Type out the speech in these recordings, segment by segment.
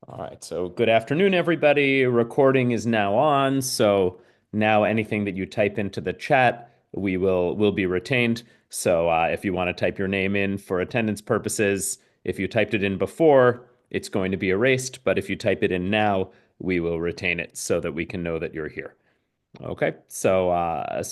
All right, so good afternoon, everybody. Recording is now on, so now anything that you type into the chat, we will be retained. So if you want to type your name in for attendance purposes, if you typed it in before, it's going to be erased, but if you type it in now, we will retain it so that we can know that you're here. Okay, so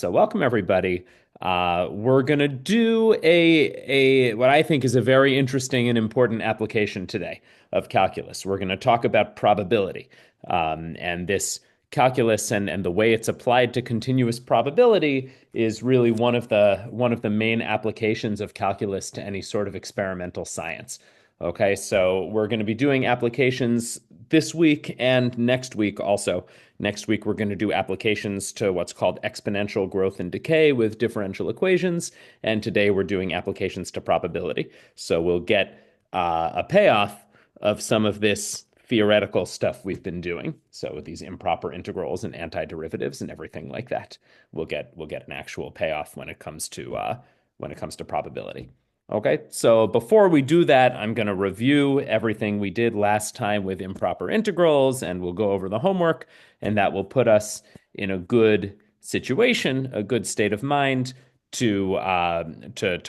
welcome everybody. We're gonna do a what I think is a very interesting and important application today of calculus. We're gonna talk about probability, and this calculus and the way it's applied to continuous probability is really one of the main applications of calculus to any sort of experimental science. Okay, so we're going to be doing applications this week and next week also. Next week, we're going to do applications to what's called exponential growth and decay with differential equations. And today, we're doing applications to probability. So we'll get a payoff of some of this theoretical stuff we've been doing. So with these improper integrals and antiderivatives and everything like that, we'll get an actual payoff when it comes to probability. Okay, so before we do that, I'm going to review everything we did last time with improper integrals, and we'll go over the homework, and that will put us in a good situation, a good state of mind to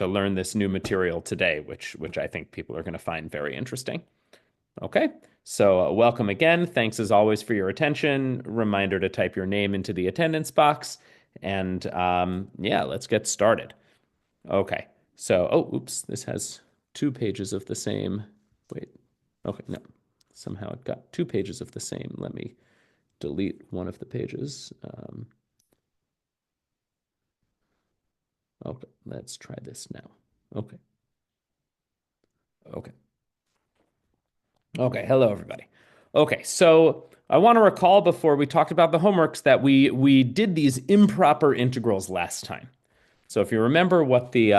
learn this new material today, which I think people are going to find very interesting. Okay, so welcome again. Thanks as always for your attention. Reminder to type your name into the attendance box, and yeah, let's get started. Okay. So, oh, oops, this has two pages of the same. Wait. Okay, no. Somehow it got two pages of the same. Let me delete one of the pages. Okay, let's try this now. Okay. Okay. Okay. Hello, everybody. Okay, so I want to recall before we talked about the homeworks that we did these improper integrals last time. So if you remember what the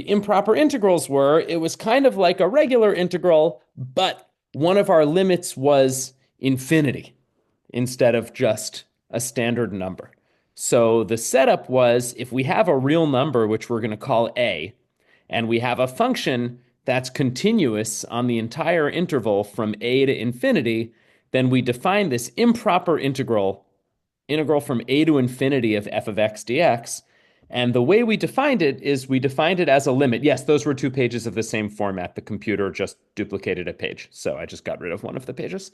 improper integrals were, it was kind of like a regular integral, but one of our limits was infinity instead of just a standard number. So the setup was if we have a real number, which we're going to call a, and we have a function that's continuous on the entire interval from a to infinity, then we define this improper integral from a to infinity of f of x dx. And the way we defined it is we defined it as a limit. Yes, those were two pages of the same format. The computer just duplicated a page. So I just got rid of one of the pages.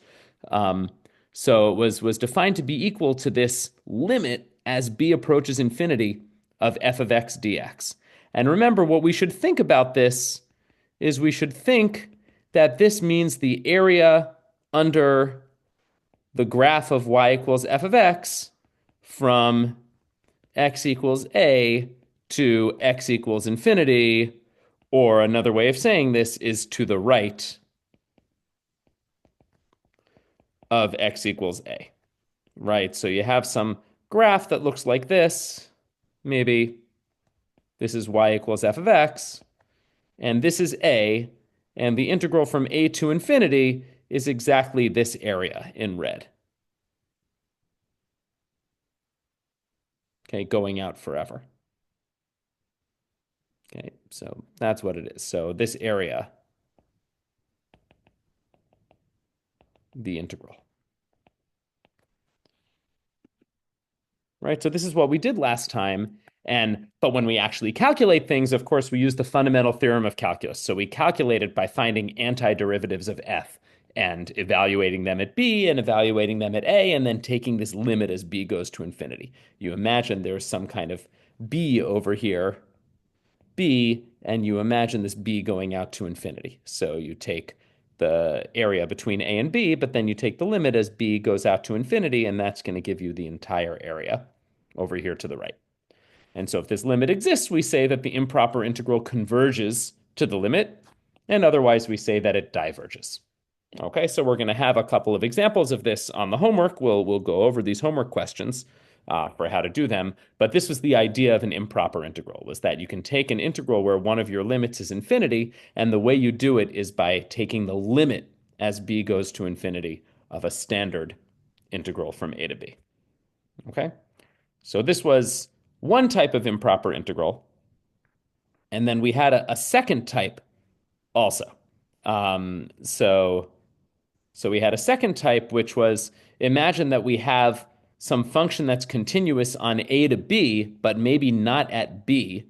Um, so it was defined to be equal to this limit as b approaches infinity of f of x dx. And remember, what we should think about this is we should think that this means the area under the graph of y equals f of x from x equals a to x equals infinity, or another way of saying this is to the right of x equals a, right? So you have some graph that looks like this. Maybe this is y equals f of x, and this is a, and the integral from a to infinity is exactly this area in red. Okay, going out forever. Okay, so that's what it is. So this area, the integral. Right? So this is what we did last time. But when we actually calculate things, of course, we use the fundamental theorem of calculus. So we calculate it by finding antiderivatives of f and evaluating them at b and evaluating them at a, and then taking this limit as b goes to infinity. You imagine there's some kind of b over here, b, and you imagine this b going out to infinity. So you take the area between a and b, but then you take the limit as b goes out to infinity, and that's going to give you the entire area over here to the right. And so if this limit exists, we say that the improper integral converges to the limit, and otherwise we say that it diverges. Okay, so we're going to have a couple of examples of this on the homework. We'll go over these homework questions for how to do them. But this was the idea of an improper integral, was that you can take an integral where one of your limits is infinity, and the way you do it is by taking the limit as b goes to infinity of a standard integral from a to b. Okay, so this was one type of improper integral. And then we had a second type also. So So we had a second type, which was imagine that we have some function that's continuous on A to B, but maybe not at B.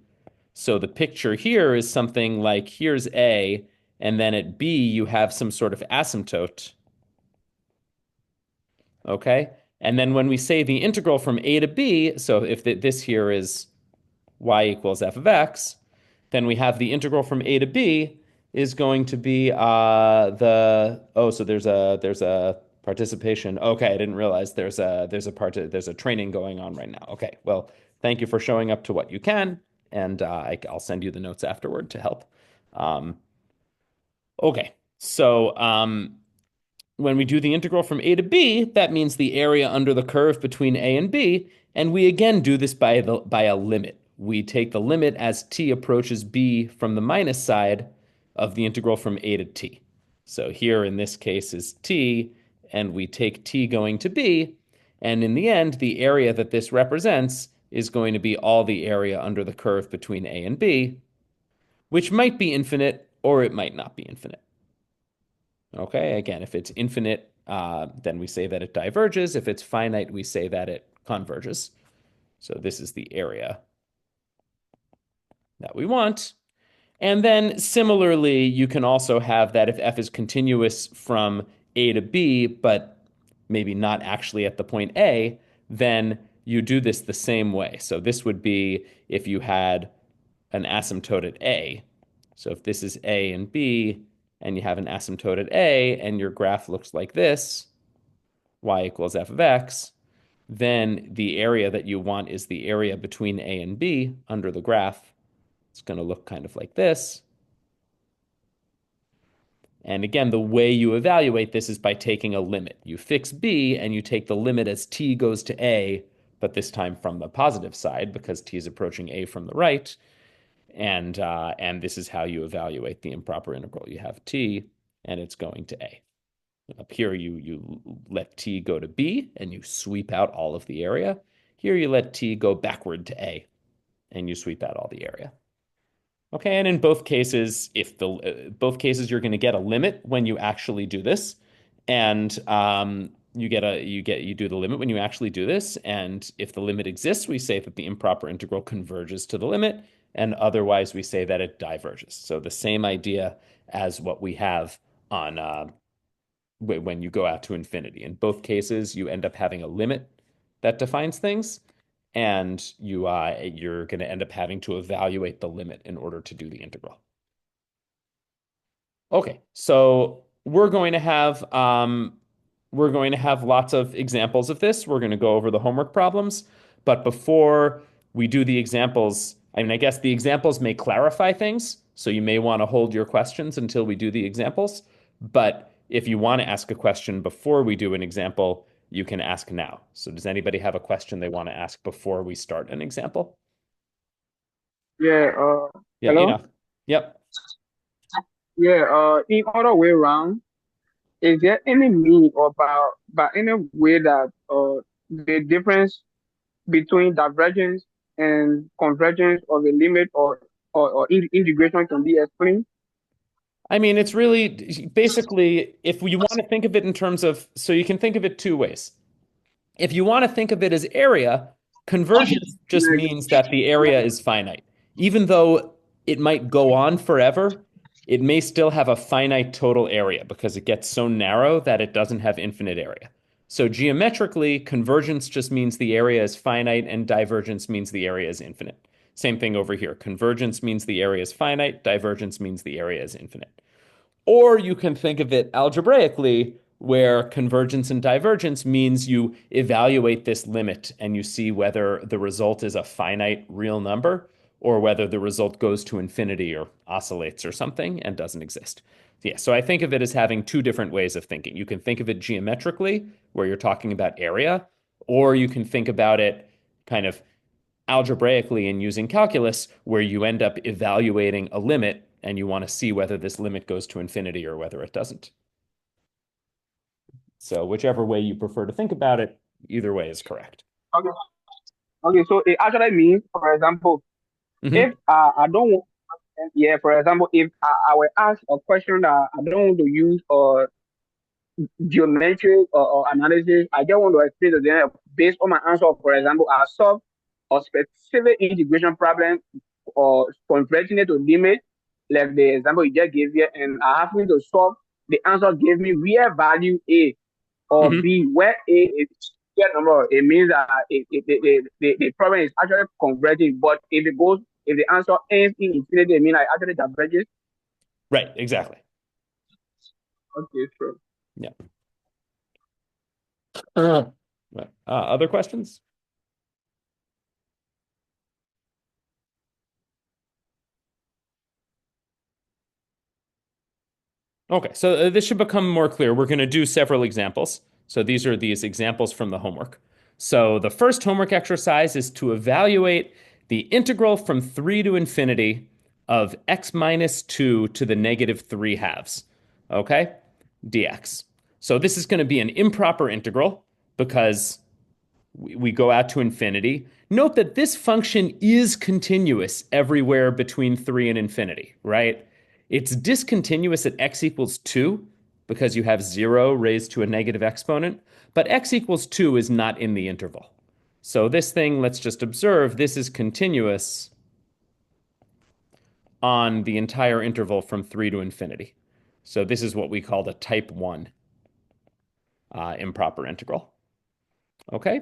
So the picture here is something like here's A, and then at B you have some sort of asymptote. Okay? And then when we say the integral from A to B, so if this here is y equals f of x, then we have the integral from A to B is going to be so there's a participation. Okay, I didn't realize there's a training going on right now. Okay, well, thank you for showing up to what you can, and I'll send you the notes afterward to help. Um, okay, so when we do the integral from A to B, that means the area under the curve between A and B, and we again do this by a limit. We take the limit as t approaches B from the minus side of the integral from A to t. So here in this case is t, and we take t going to B, and in the end, the area that this represents is going to be all the area under the curve between A and B, which might be infinite or it might not be infinite. Okay, again, if it's infinite, then we say that it diverges. If it's finite, we say that it converges. So this is the area that we want. And then similarly, you can also have that if f is continuous from A to B, but maybe not actually at the point A, then you do this the same way. So this would be if you had an asymptote at A. So if this is A and B, and you have an asymptote at A, and your graph looks like this, y equals f of x, then the area that you want is the area between A and B under the graph. It's going to look kind of like this. And again, the way you evaluate this is by taking a limit. You fix B and you take the limit as t goes to A, but this time from the positive side because t is approaching A from the right. And this is how you evaluate the improper integral. You have t and it's going to A. Up here, you let t go to B and you sweep out all of the area. Here, you let t go backward to A and you sweep out all the area. Okay, and in both cases, if the both cases you're going to get a limit when you actually do this, and you do the limit when you actually do this, and if the limit exists, we say that the improper integral converges to the limit, and otherwise we say that it diverges. So the same idea as what we have on when you go out to infinity. In both cases, you end up having a limit that defines things, and you're going to end up having to evaluate the limit in order to do the integral. Okay, so we're going to have lots of examples of this. We're going to go over the homework problems, but before we do the examples, I mean, I guess the examples may clarify things, so you may want to hold your questions until we do the examples. But if you want to ask a question before we do an example, you can ask now. So does anybody have a question they want to ask before we start an example? Yeah, Yeah, hello? enough. Yep. Yeah, in other way around, is there any mean or by any way that the difference between divergence and convergence of a limit or integration can be explained? I mean, it's really basically if you want to think of it in terms of, so you can think of it two ways. If you want to think of it as area, convergence just means that the area is finite. Even though it might go on forever, it may still have a finite total area because it gets so narrow that it doesn't have infinite area. So geometrically, convergence just means the area is finite and divergence means the area is infinite. Same thing over here. Convergence means the area is finite, divergence means the area is infinite. Or you can think of it algebraically, where convergence and divergence means you evaluate this limit and you see whether the result is a finite real number or whether the result goes to infinity or oscillates or something and doesn't exist. Yeah, so I think of it as having two different ways of thinking. You can think of it geometrically, where you're talking about area, or you can think about it kind of algebraically and using calculus, where you end up evaluating a limit and you want to see whether this limit goes to infinity or whether it doesn't. So whichever way you prefer to think about it, either way is correct. Okay, okay, so it actually means, for example, if Hmm. I don't want, yeah, for example, if I will ask a question that I don't want to use geometric or analysis. I just want to explain to them based on my answer. For example, I solve a specific integration problem or converting it to limit, like the example you just gave here, and I have to solve. The answer gave me where value A or Mhm. B, where A is clear number. It means that the problem is actually converting. But if the answer ends in infinity, it means I actually diverges. Right, exactly. Okay, sure. Yeah. Right. Other questions? Okay, so this should become more clear. We're going to do several examples. So these are these examples from the homework. So the first homework exercise is to evaluate the integral from 3 to infinity of x minus 2 to the negative 3 halves. Okay? dx. So this is going to be an improper integral because we go out to infinity. Note that this function is continuous everywhere between 3 and infinity, right? It's discontinuous at x equals 2 because you have 0 raised to a negative exponent, but x equals 2 is not in the interval. So this thing, let's just observe, this is continuous on the entire interval from 3 to infinity. So this is what we call the type 1 improper integral. Okay?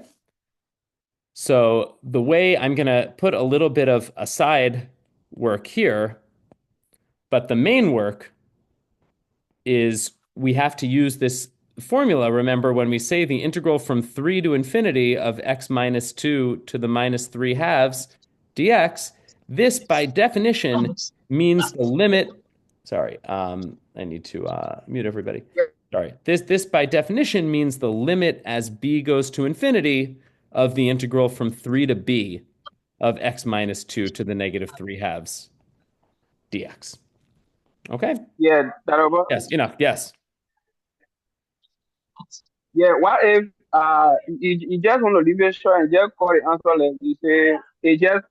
So the way I'm going to put a little bit of aside work here, but the main work is we have to use this formula. Remember, when we say the integral from 3 to infinity of x minus 2 to the minus 3 halves dx, this by definition means the limit. Sorry, I need to mute everybody. Yeah, Sorry. This by definition means the limit as b goes to infinity of the integral from 3 to b of x minus 2 to the negative 3 halves dx. Okay? yeah, that over. Yes, enough. Yes. Yeah, what if you just want to leave it short and just call the answer like you say it's just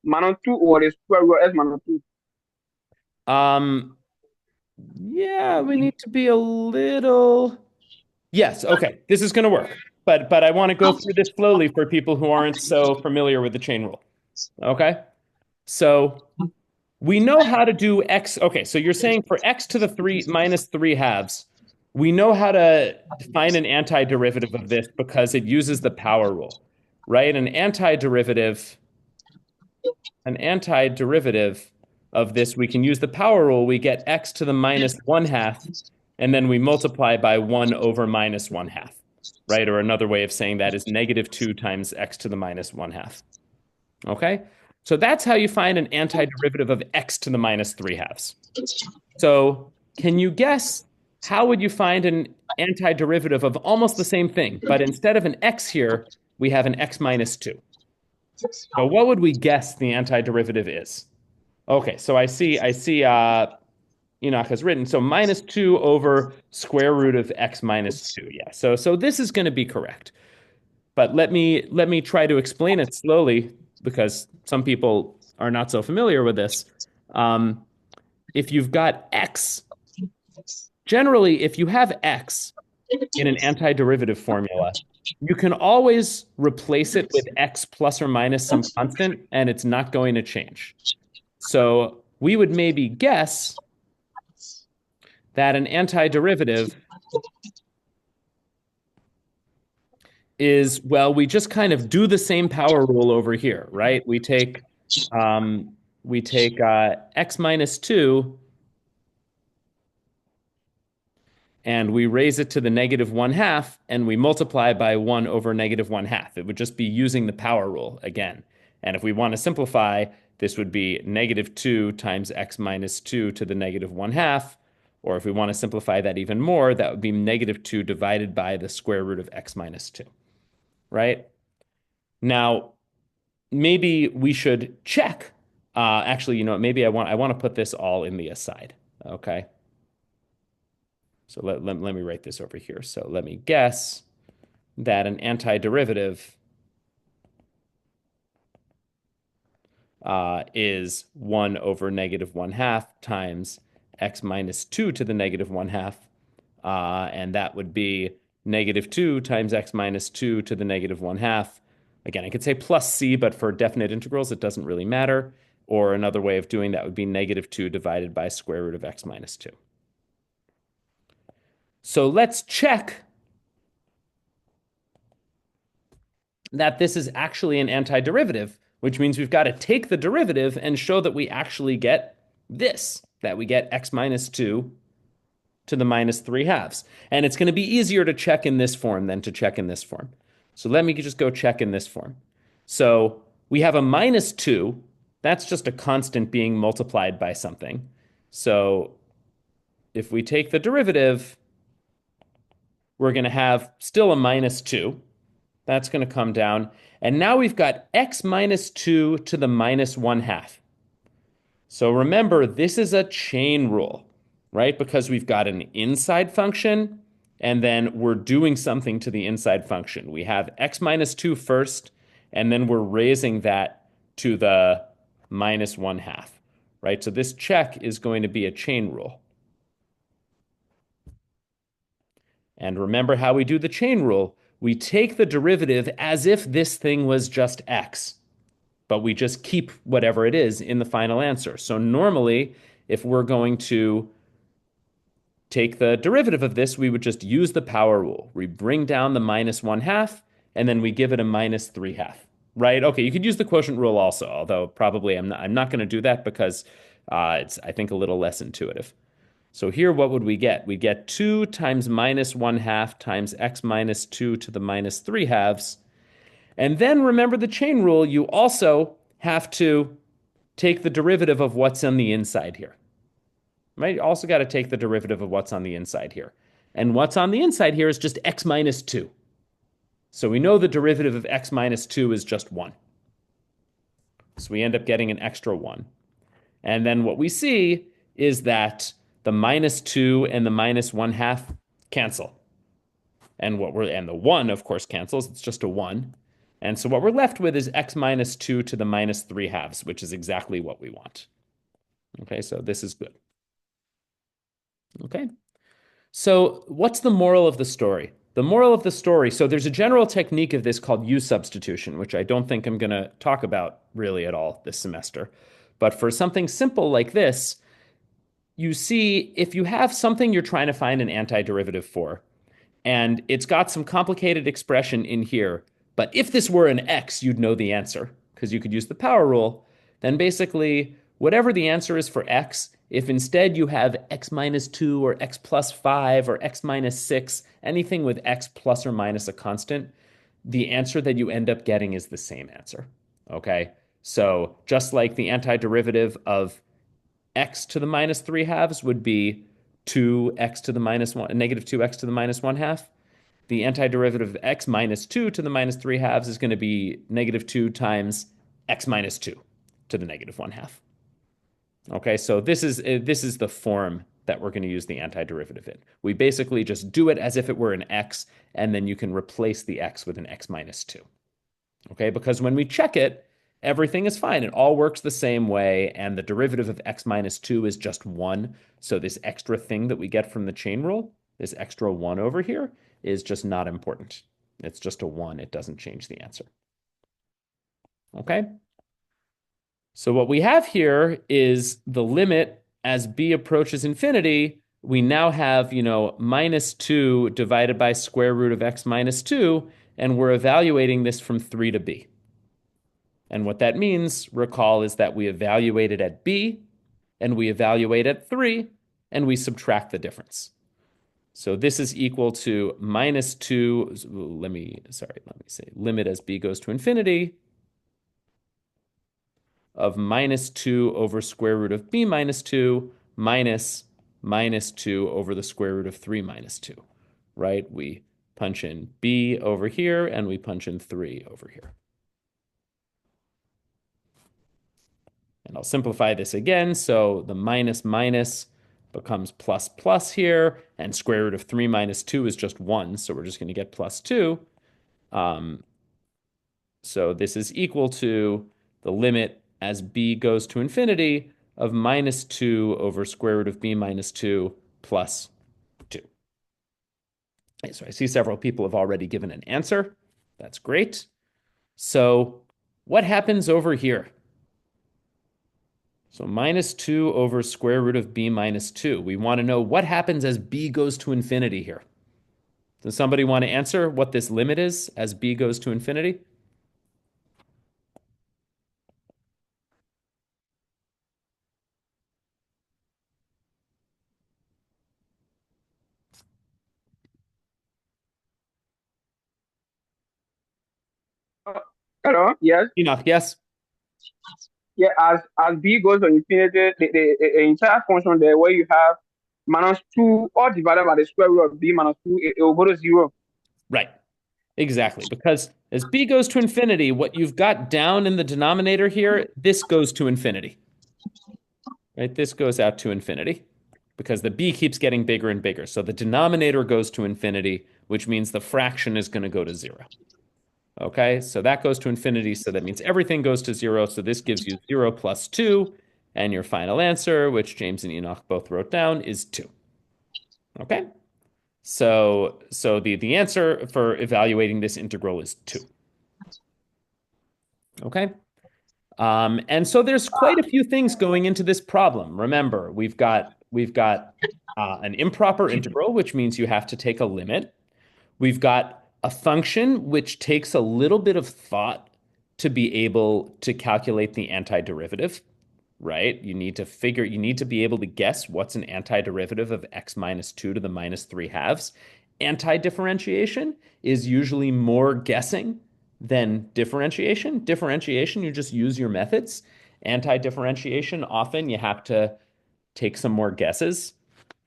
minus two or the square root s minus two. Um, yeah, we need to be a little. Yes, okay. This is going to work. But I want to go through this slowly for people who aren't so familiar with the chain rule. Okay? So we know how to do x. Okay, so you're saying for x to the 3 minus 3 halves, we know how to find an antiderivative of this because it uses the power rule, right? An antiderivative of this, we can use the power rule. We get x to the minus 1 half, and then we multiply by 1 over minus 1 half, right? Or another way of saying that is negative 2 times x to the minus 1 half. Okay? So that's how you find an antiderivative of x to the minus 3 halves. So can you guess how would you find an antiderivative of almost the same thing, but instead of an x here, we have an x minus 2. So what would we guess the antiderivative is? Okay, so I see Enoch has written. So minus 2 over square root of x minus 2. Yeah. So this is going to be correct. But let me try to explain it slowly because some people are not so familiar with this. Um, if you've got x, generally, if you have x in an antiderivative formula, you can always replace it with x plus or minus some constant, and it's not going to change. So we would maybe guess that an antiderivative is, well, we just kind of do the same power rule over here, right? We take x minus 2 and we raise it to the negative 1 half and we multiply by 1 over negative 1 half. It would just be using the power rule again. And if we want to simplify, this would be negative 2 times x minus 2 to the negative 1 half. Or if we want to simplify that even more, that would be negative 2 divided by the square root of x minus 2, right? Now, maybe we should check. Actually, maybe I want to put this all in the aside. Okay. So let me write this over here. So let me guess that an antiderivative is 1 over negative 1 half times x minus 2 to the negative 1 half And that would be negative 2 times x minus 2 to the negative 1 half. Again, I could say plus c, but for definite integrals, it doesn't really matter. Or another way of doing that would be negative 2 divided by square root of x minus 2. So let's check that this is actually an antiderivative, which means we've got to take the derivative and show that we actually get this, that we get x minus 2 to the minus 3 halves. And it's going to be easier to check in this form than to check in this form. So let me just go check in this form. So we have a minus 2. That's just a constant being multiplied by something. So if we take the derivative, we're going to have still a minus 2. That's going to come down. And now we've got x minus 2 to the minus 1 half. So remember, this is a chain rule, right? Because we've got an inside function, and then we're doing something to the inside function. We have x minus 2 first, and then we're raising that to the minus 1 half, right? So this check is going to be a chain rule. And remember how we do the chain rule. We take the derivative as if this thing was just x, but we just keep whatever it is in the final answer. So normally, if we're going to take the derivative of this, we would just use the power rule. We bring down the minus 1 half, and then we give it a minus 3 half, right? Okay, you could use the quotient rule also, although probably I'm not going to do that because it's, I think, a little less intuitive. So here, what would we get? We get 2 times minus 1 half times x minus 2 to the minus 3 halves. And then remember the chain rule, you also have to take the derivative of what's on the inside here. Right? You also got to take the derivative of what's on the inside here. And what's on the inside here is just x minus 2. So we know the derivative of x minus 2 is just 1. So we end up getting an extra 1. And then what we see is that the minus 2 and the minus 1 half cancel. And the 1, of course, cancels. It's just a 1. And so what we're left with is x minus 2 to the minus 3 halves, which is exactly what we want. Okay, so this is good. Okay, so what's the moral of the story? The moral of the story, so there's a general technique of this called U substitution, which I don't think I'm going to talk about really at all this semester. But for something simple like this, you see if you have something you're trying to find an antiderivative for, and it's got some complicated expression in here, but if this were an x, you'd know the answer because you could use the power rule. Then basically, whatever the answer is for x, if instead you have x minus 2 or x plus 5 or x minus 6, anything with x plus or minus a constant, the answer that you end up getting is the same answer. Okay? So just like the antiderivative of x to the minus 3 halves would be 2x to the minus 1, negative 2x to the minus 1 half, the antiderivative of x minus 2 to the minus 3 halves is going to be negative 2 times x minus 2 to the negative 1 half. Okay, so this is the form that we're going to use the antiderivative in. We basically just do it as if it were an x, and then you can replace the x with an x minus 2. Okay, because when we check it, everything is fine. It all works the same way, and the derivative of x minus 2 is just 1. So this extra thing that we get from the chain rule, this extra 1 over here, is just not important. It's just a 1. It doesn't change the answer. Okay? So what we have here is the limit as b approaches infinity. We now have, minus 2 divided by square root of x minus 2, and we're evaluating this from 3 to b. And what that means, recall, is that we evaluate it at b, and we evaluate at 3, and we subtract the difference. So this is equal to minus 2, let me say limit as b goes to infinity of minus 2 over square root of b minus 2 minus minus 2 over the square root of 3 minus 2, right? We punch in b over here, and we punch in 3 over here. And I'll simplify this again. So the minus minus becomes plus plus here, and square root of 3 minus 2 is just 1, so we're just going to get plus 2. So this is equal to the limit as b goes to infinity of minus 2 over square root of b minus 2 plus 2. So I see several people have already given an answer. That's great. So what happens over here? So minus 2 over square root of b minus 2. We want to know what happens as b goes to infinity here. Does somebody want to answer what this limit is as b goes to infinity? Uh, Hello, yes. Enoch, yes? Yeah, as b goes to infinity, the entire function there where you have minus 2 all divided by the square root of b minus 2, it will go to 0. Right. Exactly. Because as b goes to infinity, what you've got down in the denominator here, this goes to infinity. Right? This goes out to infinity because the b keeps getting bigger and bigger. So the denominator goes to infinity, which means the fraction is going to go to 0. Okay, so that goes to infinity. So that means everything goes to 0. So this gives you 0 plus 2. And your final answer, which James and Enoch both wrote down, is 2. Okay, so the answer for evaluating this integral is 2. Okay. And so there's quite a few things going into this problem. Remember, we've got an improper integral, which means you have to take a limit. We've got a function which takes a little bit of thought to be able to calculate the antiderivative, right? You need to be able to guess what's an antiderivative of x minus 2 to the minus 3 halves. Anti-differentiation is usually more guessing than differentiation. Differentiation, you just use your methods. Anti-differentiation, often you have to take some more guesses,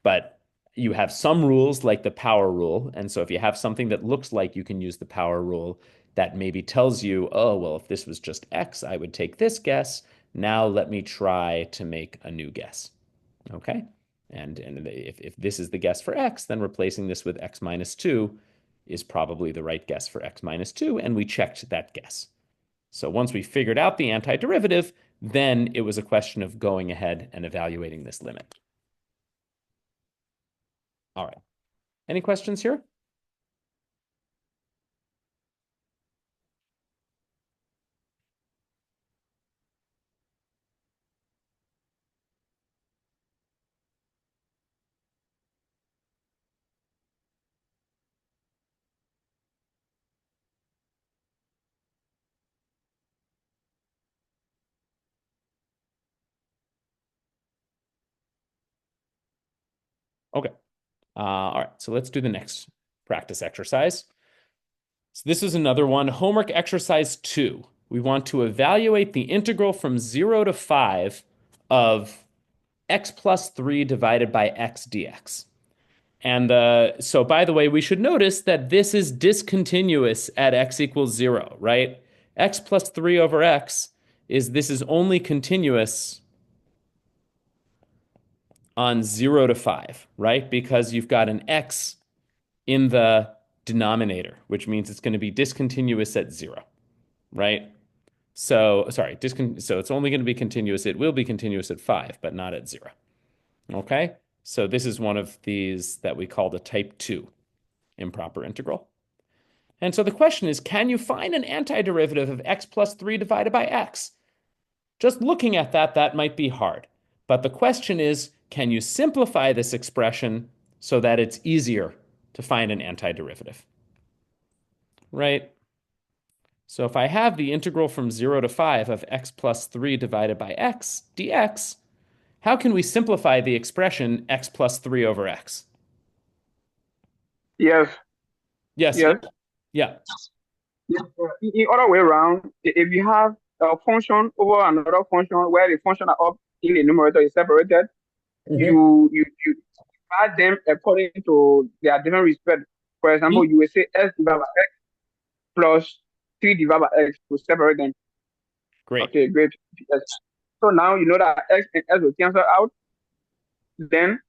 but you have some rules like the power rule. And so if you have something that looks like you can use the power rule, that maybe tells you, oh, well, if this was just x, I would take this guess. Now let me try to make a new guess. Okay. And if this is the guess for x, then replacing this with x minus 2 is probably the right guess for x minus 2. And we checked that guess. So once we figured out the antiderivative, then it was a question of going ahead and evaluating this limit. All right. Any questions here? Okay. All right. So let's do the next practice exercise. So this is another one, homework exercise 2. We want to evaluate the integral from 0 to 5 of x plus 3 divided by x dx. And so, by the way, we should notice that this is discontinuous at x equals 0, right? X plus 3 over x this is only continuous on 0 to 5, right? Because you've got an x in the denominator, which means it's going to be discontinuous at 0, right? So, sorry, so it's only going to be continuous. It will be continuous at 5, but not at 0. Okay? So this is one of these that we call the type 2 improper integral. And so the question is, can you find an antiderivative of x plus 3 divided by x? Just looking at that, that might be hard. But the question is, can you simplify this expression so that it's easier to find an antiderivative? Right? So if I have the integral from 0 to 5 of x plus 3 divided by x dx, how can we simplify the expression x plus 3 over x? Yes, Yes, yes. yeah. Yes. In other way around, if you have a function over another function where the function are up in the numerator is separated, Mhm. you add them according to their different respect. For example, you will say x divided by x plus 3 divided by x to separate them. Great. Okay, great. Yes. So now you know that x and x will cancel out. Then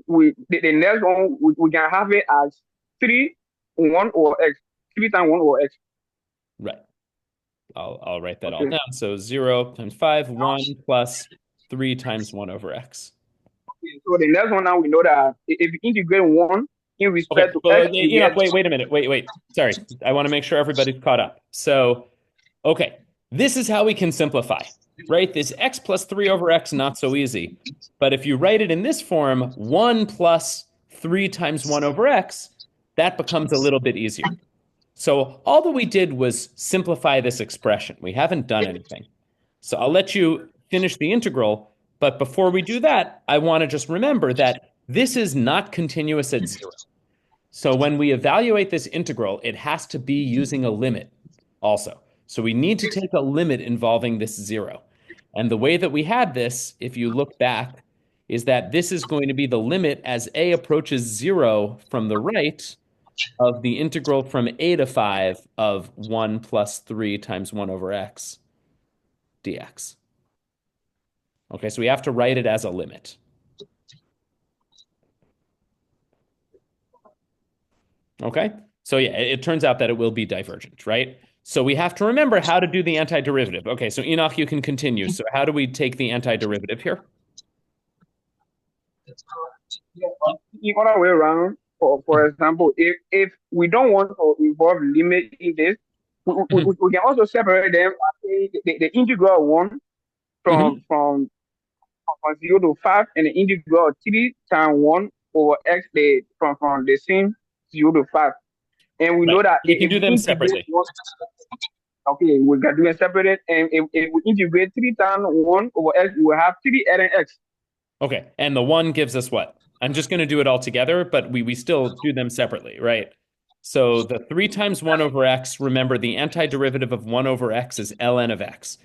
the next one we can have it as 3 1 over x. 3 times 1 over x. Right. I'll write that all Okay. down. So 0 times 5, 1 plus 3 times 1 over x. So the next one now we know that if you integrate 1 in Okay, respect to well, x, you Enoch, get wait a minute. Wait. Sorry. I want to make sure everybody's caught up. So, okay, this is how we can simplify, right? This x plus 3 over x, not so easy. But if you write it in this form, 1 plus 3 times 1 over x, that becomes a little bit easier. So all that we did was simplify this expression. We haven't done anything. So I'll let you finish the integral. But before we do that, I want to just remember that this is not continuous at 0. So when we evaluate this integral, it has to be using a limit also. So we need to take a limit involving this 0. And the way that we had this, if you look back, is that this is going to be the limit as a approaches 0 from the right of the integral from a to 5 of 1 plus 3 times 1 over x dx. Okay, so we have to write it as a limit. Okay, so yeah, it turns out that it will be divergent, right? So we have to remember how to do the antiderivative. Okay, so Enoch, you can continue. So how do we take the antiderivative here? the other way around. For example, if we don't want to involve limit in this, Mhm, we can also separate them. The integral one mhm. from 0 to 5, and the integral of 3 times 1 over x, from the same 0 to 5. And we Right. know that You can if do we them integrate separately. one, okay, we got to separate it. And if we integrate 3 times 1 over x, we will have 3 ln x. Okay, and the one gives us what? I'm just going to do it all together, but we still do them separately, right? So the 3 times 1 over x, remember the antiderivative of 1 over x is ln of x.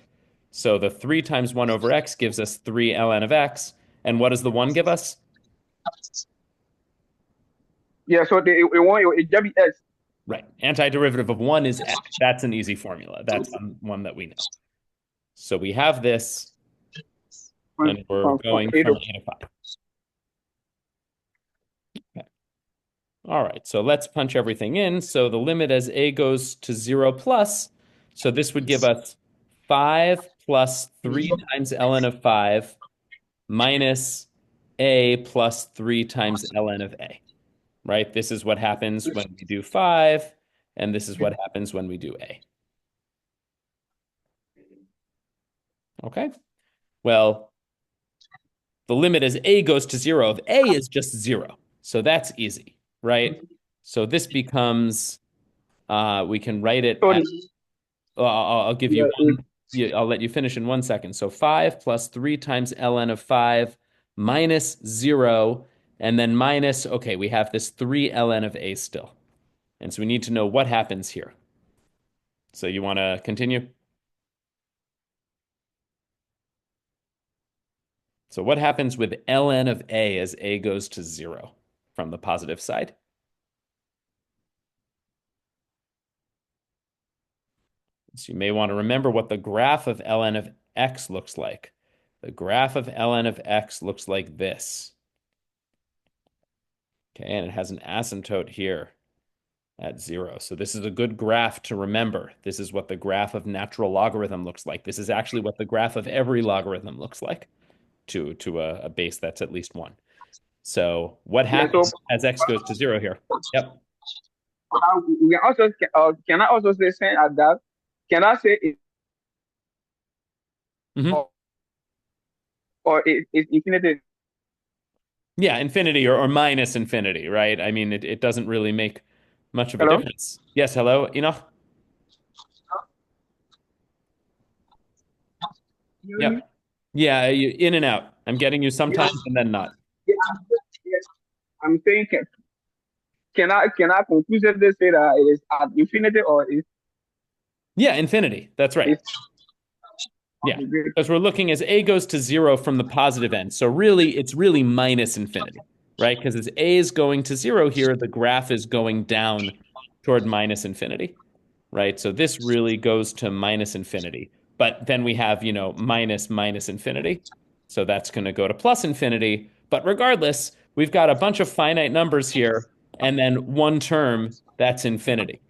So the 3 times 1 over x gives us 3 ln of x. And what does the 1 give us? Yeah, so it just be x. Right. Antiderivative of 1 is x. That's an easy formula. That's one that we know. So we have this, from, and we're from going 8 from to a to 5. Okay. All right. So let's punch everything in. So the limit as a goes to 0 plus. So this would give us 5 plus 3 times ln of 5 minus a plus 3 times ln of a. Right? This is what happens when we do 5, and this is what happens when we do a. Okay? Well, the limit as a goes to 0 of a is just 0. So that's easy, right? So this becomes, we can write it So as, I'll give you yeah, one, I'll let you finish in 1 second. So 5 plus 3 times ln of 5 minus 0, and then minus, okay, we have this 3 ln of a still. And so we need to know what happens here. So you want to continue? So what happens with ln of a as a goes to 0 from the positive side? So you may want to remember what the graph of ln of x looks like. The graph of ln of x looks like this. Okay, and it has an asymptote here at 0. So this is a good graph to remember. This is what the graph of natural logarithm looks like. This is actually what the graph of every logarithm looks like to a base that's at least 1. So what yeah, so happens as x goes to 0 here? Yep. we can also can I also say saying at that? Can I say it Hmm. or it's infinity? Yeah, infinity or minus infinity, right? I mean, it doesn't really make much of a Hello? difference. Yes, hello, Enoch? You hear me? Yep. Yeah, you, in and out. I'm getting you Yeah, sometimes and then not. yeah, yes. I'm saying can I conclusively say that it is at infinity or Yeah, infinity. That's right. is Yeah. okay, great. Because we're looking as a goes to 0 from the positive end. So really, it's really minus infinity, right? Because as a is going to 0 here, the graph is going down toward minus infinity, right? So this really goes to minus infinity. But then we have, minus infinity. So that's going to go to plus infinity. But regardless, we've got a bunch of finite numbers here and then one term that's infinity.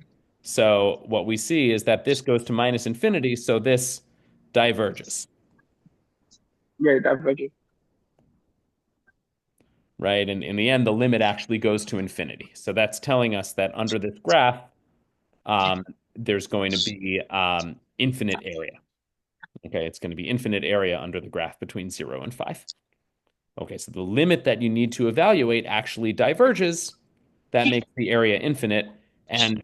So what we see is that this goes to minus infinity, so this diverges. Yeah, that's okay. right? And in the end, the limit actually goes to infinity. So that's telling us that under this graph, um, there's going to be infinite area. Okay, it's going to be infinite area under the graph between 0 and 5. Okay, so the limit that you need to evaluate actually diverges. That makes the area infinite. And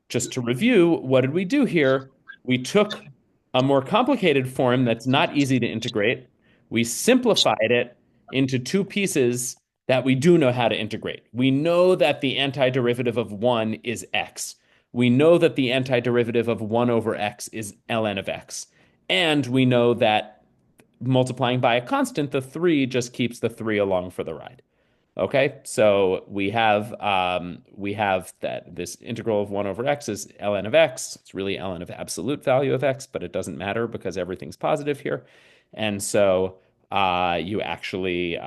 just to review, what did we do here? We took a more complicated form that's not easy to integrate. We simplified it into two pieces that we do know how to integrate. We know that the antiderivative of 1 is x. We know that the antiderivative of 1 over x is ln of x. And we know that multiplying by a constant, the 3 just keeps the 3 along for the ride. Okay, so we have that this integral of 1 over x is ln of x. It's really ln of absolute value of x, but it doesn't matter because everything's positive here. And so you actually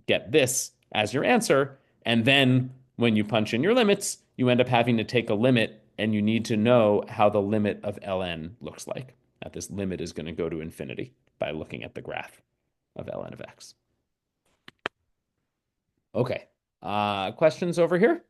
get this as your answer. And then when you punch in your limits, you end up having to take a limit, and you need to know how the limit of ln looks like. That this limit is going to go to infinity by looking at the graph of ln of x. Okay. Questions over here?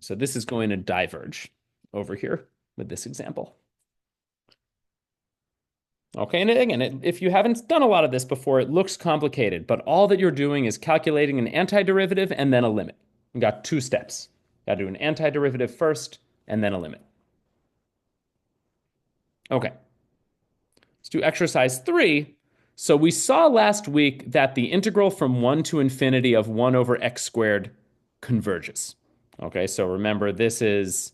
So this is going to diverge over here with this example. Okay, and again, if you haven't done a lot of this before, it looks complicated, but all that you're doing is calculating an antiderivative and then a limit. You got two steps. Got to do an antiderivative first and then a limit. Okay, let's do exercise 3. So we saw last week that the integral from 1 to infinity of 1 over x squared converges. Okay, so remember this is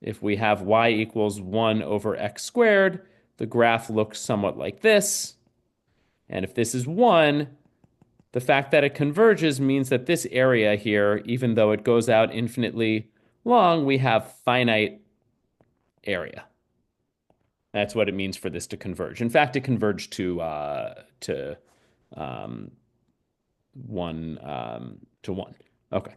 if we have y equals 1 over x squared, the graph looks somewhat like this. And if this is 1, the fact that it converges means that this area here, even though it goes out infinitely long, we have finite area. That's what it means for this to converge. In fact, it converged to um, 1. Okay.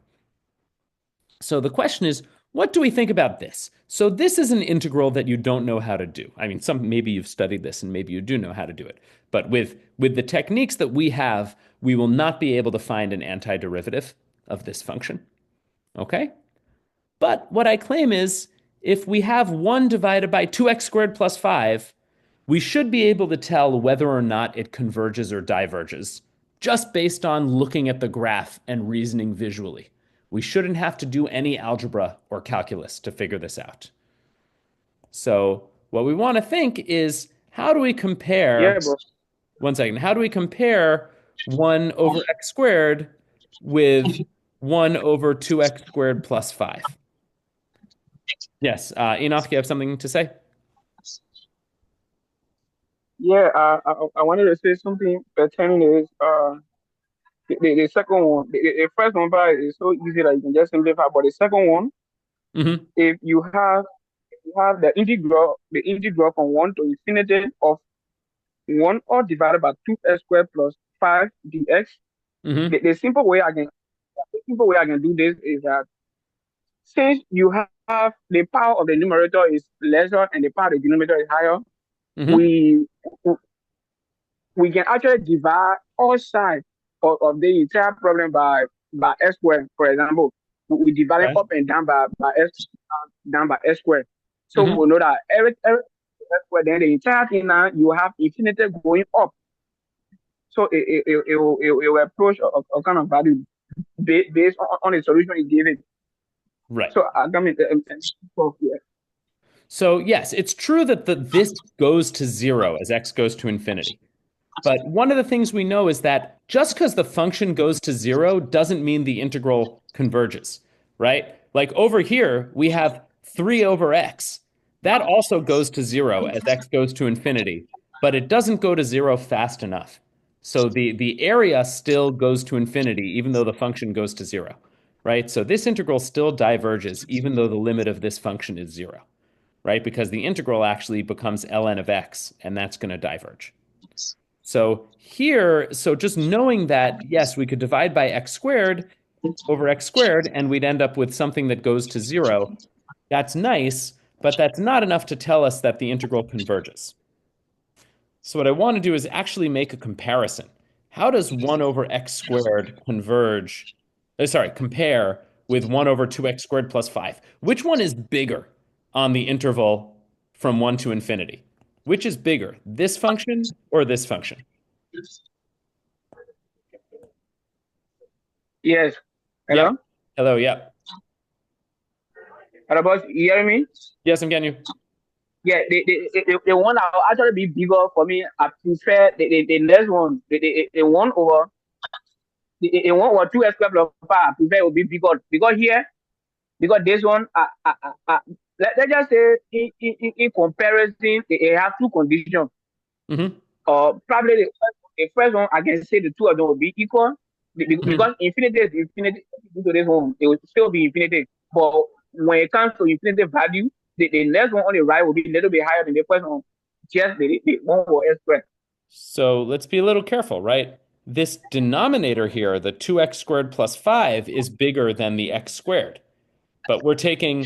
So the question is, what do we think about this? So this is an integral that you don't know how to do. I mean, maybe you've studied this and maybe you do know how to do it. But with the techniques that we have, we will not be able to find an antiderivative of this function. Okay? But what I claim is if we have 1 divided by 2x squared plus 5, we should be able to tell whether or not it converges or diverges just based on looking at the graph and reasoning visually. We shouldn't have to do any algebra or calculus to figure this out. So what we want to think is how do we compare, Yeah, bro. one second, how do we compare 1 over x squared with 1 over 2x squared plus 5? Yes, Enoch, you have something to say? Yeah, I wanted to say something pertaining to this. The second one, the first one part is so easy that you can just simplify. But the second one, Hmm. if you have the integral from 1 to infinity of 1 all divided by 2x squared plus 5 dx. Hmm. The simple way I can do this is that since you have the power of the numerator is lesser and the power of the denominator is higher, Hmm. we we can actually divide all sides of the entire problem by s squared. For example, we divide it Okay. up and down by s down by s squared. So Hmm. we know that every s squared, then the entire thing now you have infinity going up. So it will approach a kind of value based on the solution you give it. Right. So I mean, yeah. So yes, it's true that this goes to 0 as x goes to infinity. But one of the things we know is that just because the function goes to 0 doesn't mean the integral converges, right? Like over here, we have 3 over x. That also goes to 0 as x goes to infinity, but it doesn't go to 0 fast enough. So the area still goes to infinity, even though the function goes to 0, right? So this integral still diverges, even though the limit of this function is 0. right? Because the integral actually becomes ln of x, and that's going to diverge. So here, so just knowing that, yes, we could divide by x squared over x squared, and we'd end up with something that goes to zero. That's nice, but that's not enough to tell us that the integral converges. So what I want to do is actually make a comparison. How does 1 over x squared compare with 1 over 2x squared plus 5? Which one is bigger on the interval from 1 to infinity? Which is bigger, this function or this function? Yes. Yeah. Hello? Hello, yeah. Hello, boss. You hear me? Yes, I'm getting you. Yeah, the one that will actually be bigger for me, I prefer the next one. The one over the one over 2x squared plus 5, I prefer it will be bigger. Because here, because this one, let's just say in comparison, it has two conditions. Hmm. Probably the first one, I can say the two of them will be equal Hmm. because infinity is infinity into this one, it will still be infinity. But when it comes to infinity value, the next one on the right will be a little bit higher than the first one, just the one for s squared. So let's be a little careful, right? This denominator here, the 2x squared plus 5, is bigger than the x squared, but we're taking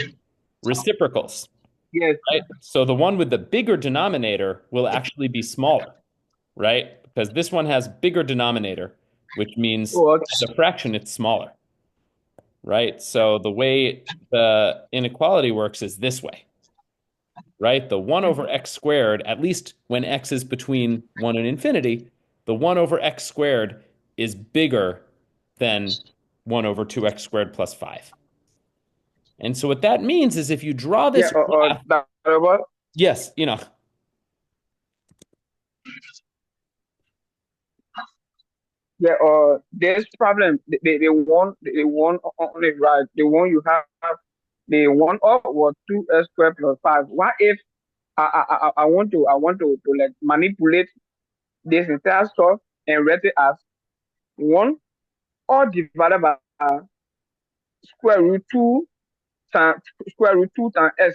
reciprocals, Yes. right? So the one with the bigger denominator will actually be smaller, right? Because this one has bigger denominator, which means So, as a fraction, it's smaller, right? So the way the inequality works is this way, right? The 1 over x squared, at least when x is between 1 and infinity, the 1 over x squared is bigger than 1 over 2x squared plus 5. And so what that means is if you draw yeah, this graph, that was, yes, yeah, this problem, the one on the right, the one you have, the one up was 2s squared plus 5. What if I want to like manipulate this entire stuff and write it as one all divided by square root two times square root two times s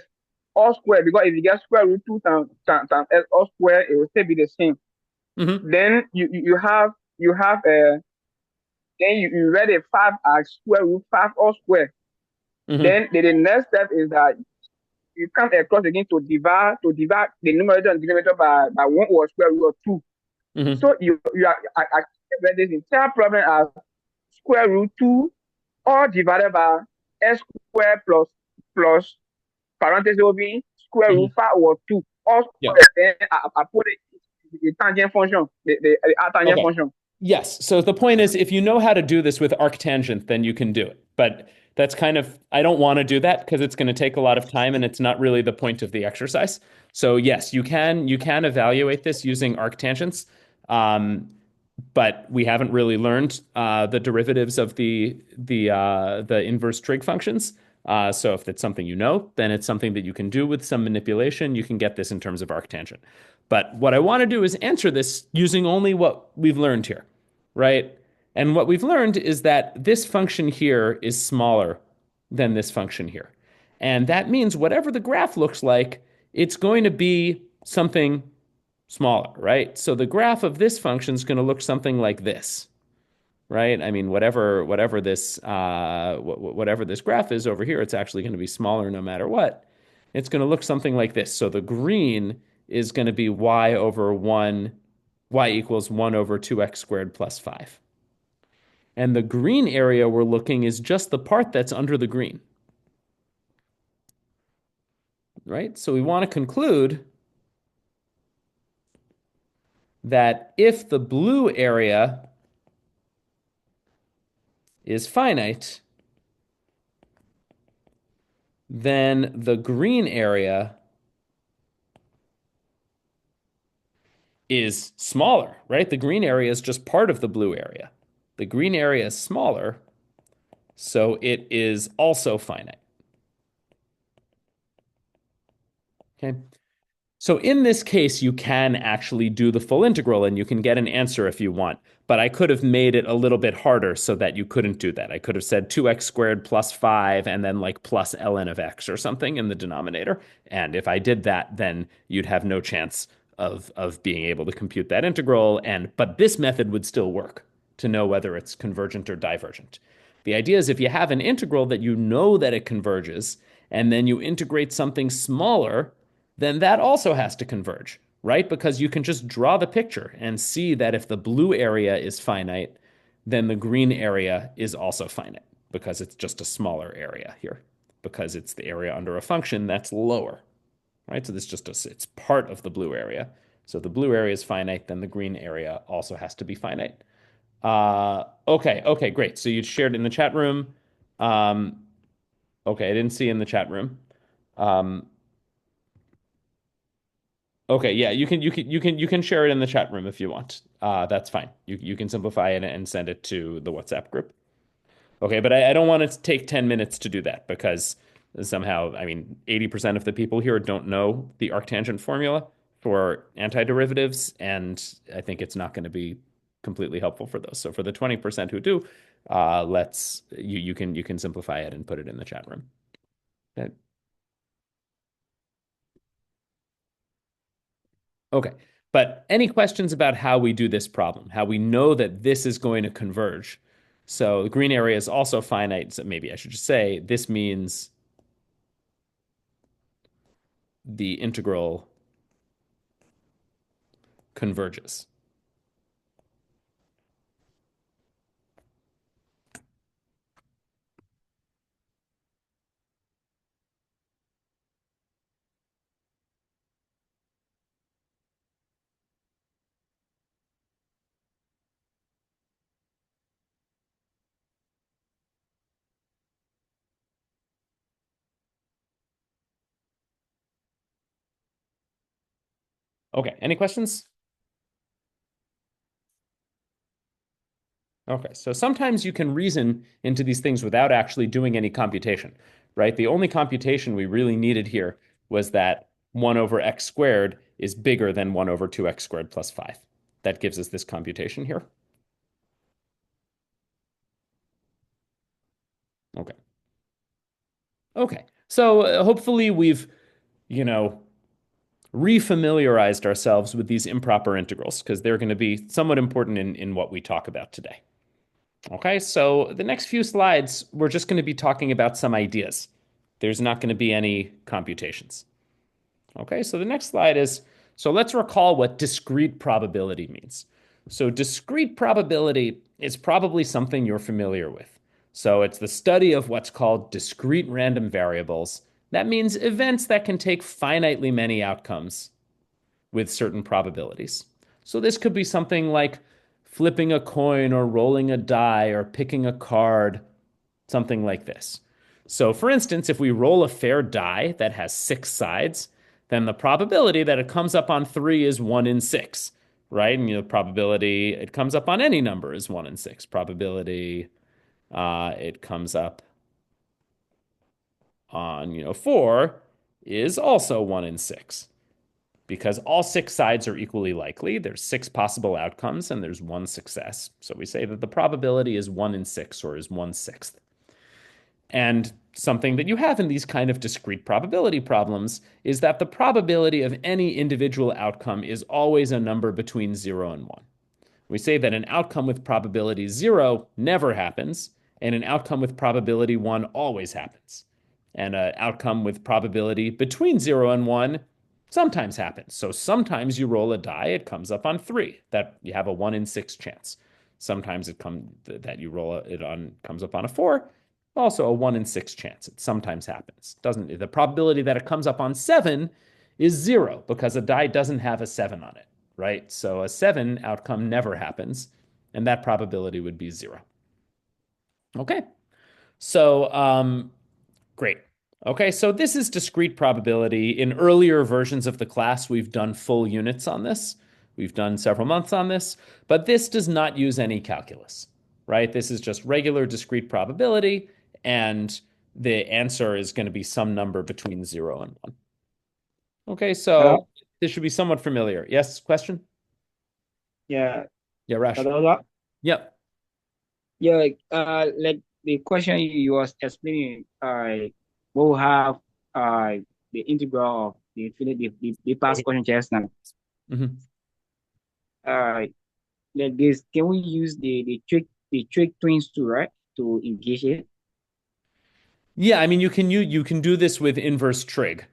all square, because if you get square root two times s all square, it will still be the same. hmm Then you have then you write a five as square root five all square. hmm Then the next step is that you come across again to divide the numerator and denominator by one over square root of two. hmm So I read this entire problem as square root two all divided by s squared plus parenthesis will be square root hmm five over two all yeah. squared. Then I put it the tangent function, the arctangent Okay. function. Yes. So the point is, if you know how to do this with arctangent, then you can do it. But that's kind of, I don't want to do that because it's going to take a lot of time and it's not really the point of the exercise. So yes, you can evaluate this using arctangents. Um, but we haven't really learned the derivatives of the inverse trig functions. So if it's something you know, then it's something that you can do with some manipulation. You can get this in terms of arctangent. But what I want to do is answer this using only what we've learned here, right? And what we've learned is that this function here is smaller than this function here. And that means whatever the graph looks like, it's going to be something smaller, right? So the graph of this function is going to look something like this, right? I mean, whatever this graph is over here, it's actually going to be smaller no matter what. It's going to look something like this. So the green is going to be y over 1, y equals 1 over 2x squared plus 5. And the green area we're looking is just the part that's under the green, right? So we want to conclude that if the blue area is finite, then the green area is smaller, right? The green area is just part of the blue area. The green area is smaller, so it is also finite. Okay. So in this case, you can actually do the full integral and you can get an answer if you want. But I could have made it a little bit harder so that you couldn't do that. I could have said 2x squared plus 5 and then like plus ln of x or something in the denominator. And if I did that, then you'd have no chance of being able to compute that integral. But this method would still work to know whether it's convergent or divergent. The idea is if you have an integral that you know that it converges, and then you integrate something smaller, then that also has to converge, right? Because you can just draw the picture and see that if the blue area is finite, then the green area is also finite because it's just a smaller area here, because it's the area under a function that's lower, right? So this just it's part of the blue area. So if the blue area is finite, then the green area also has to be finite. Okay, great. So you shared in the chat room. Um, okay, I didn't see in the chat room. Um, Okay, yeah, you can share it in the chat room if you want. That's fine. You can simplify it and send it to the WhatsApp group. Okay, but I don't want it to take 10 minutes to do that because somehow, I mean, 80% of the people here don't know the arctangent formula for antiderivatives, and I think it's not going to be completely helpful for those. So for the 20% who do, you can simplify it and put it in the chat room. Okay. Okay. But any questions about how we do this problem, how we know that this is going to converge? So the green area is also finite. So maybe I should just say this means the integral converges. Okay. Any questions? Okay. So sometimes you can reason into these things without actually doing any computation, right? The only computation we really needed here was that 1 over x squared is bigger than 1 over 2x squared plus 5. That gives us this computation here. Okay. Okay. So hopefully we've, you know, refamiliarized ourselves with these improper integrals because they're going to be somewhat important in what we talk about today. Okay, so the next few slides, we're just going to be talking about some ideas. There's not going to be any computations. Okay, so the next slide is, so let's recall what discrete probability means. So discrete probability is probably something you're familiar with. So it's the study of what's called discrete random variables. That means events that can take finitely many outcomes with certain probabilities. So this could be something like flipping a coin or rolling a die or picking a card, something like this. So, for instance, if we roll a fair die that has 6 sides, then the probability that it comes up on 3 is 1 in 6, right? And the probability it comes up on any number is 1 in 6. Probability it comes up on 4 is also 1 in 6 because all 6 sides are equally likely. There's 6 possible outcomes and there's one success. So we say that the probability is 1 in 6 or is 1/6. And something that you have in these kind of discrete probability problems is that the probability of any individual outcome is always a number between 0 and 1. We say that an outcome with probability 0 never happens, and an outcome with probability 1 always happens. And an outcome with probability between 0 and 1 sometimes happens. So sometimes you roll a die, it comes up on 3, that you have a 1 in 6 chance. Sometimes that you roll it on comes up on a 4, also a 1 in 6 chance. It sometimes happens. Doesn't the probability that it comes up on 7 is 0 because a die doesn't have a 7 on it, right? So a 7 outcome never happens, and that probability would be 0. Okay. So great. Okay, so this is discrete probability. In earlier versions of the class, we've done full units on this. We've done several months on this, but this does not use any calculus, right? This is just regular discrete probability, and the answer is going to be some number between 0 and 1. Okay, so Hello? This should be somewhat familiar. Yes, question? Yeah. Yeah, Rash. Hello. Yep. Yeah, like the question you was explaining, we'll have the integral of the infinity, the past question just now. Mhm. Uh, like this, can we use the trick twins too, right? To engage it? Yeah, I mean you can do this with inverse trig,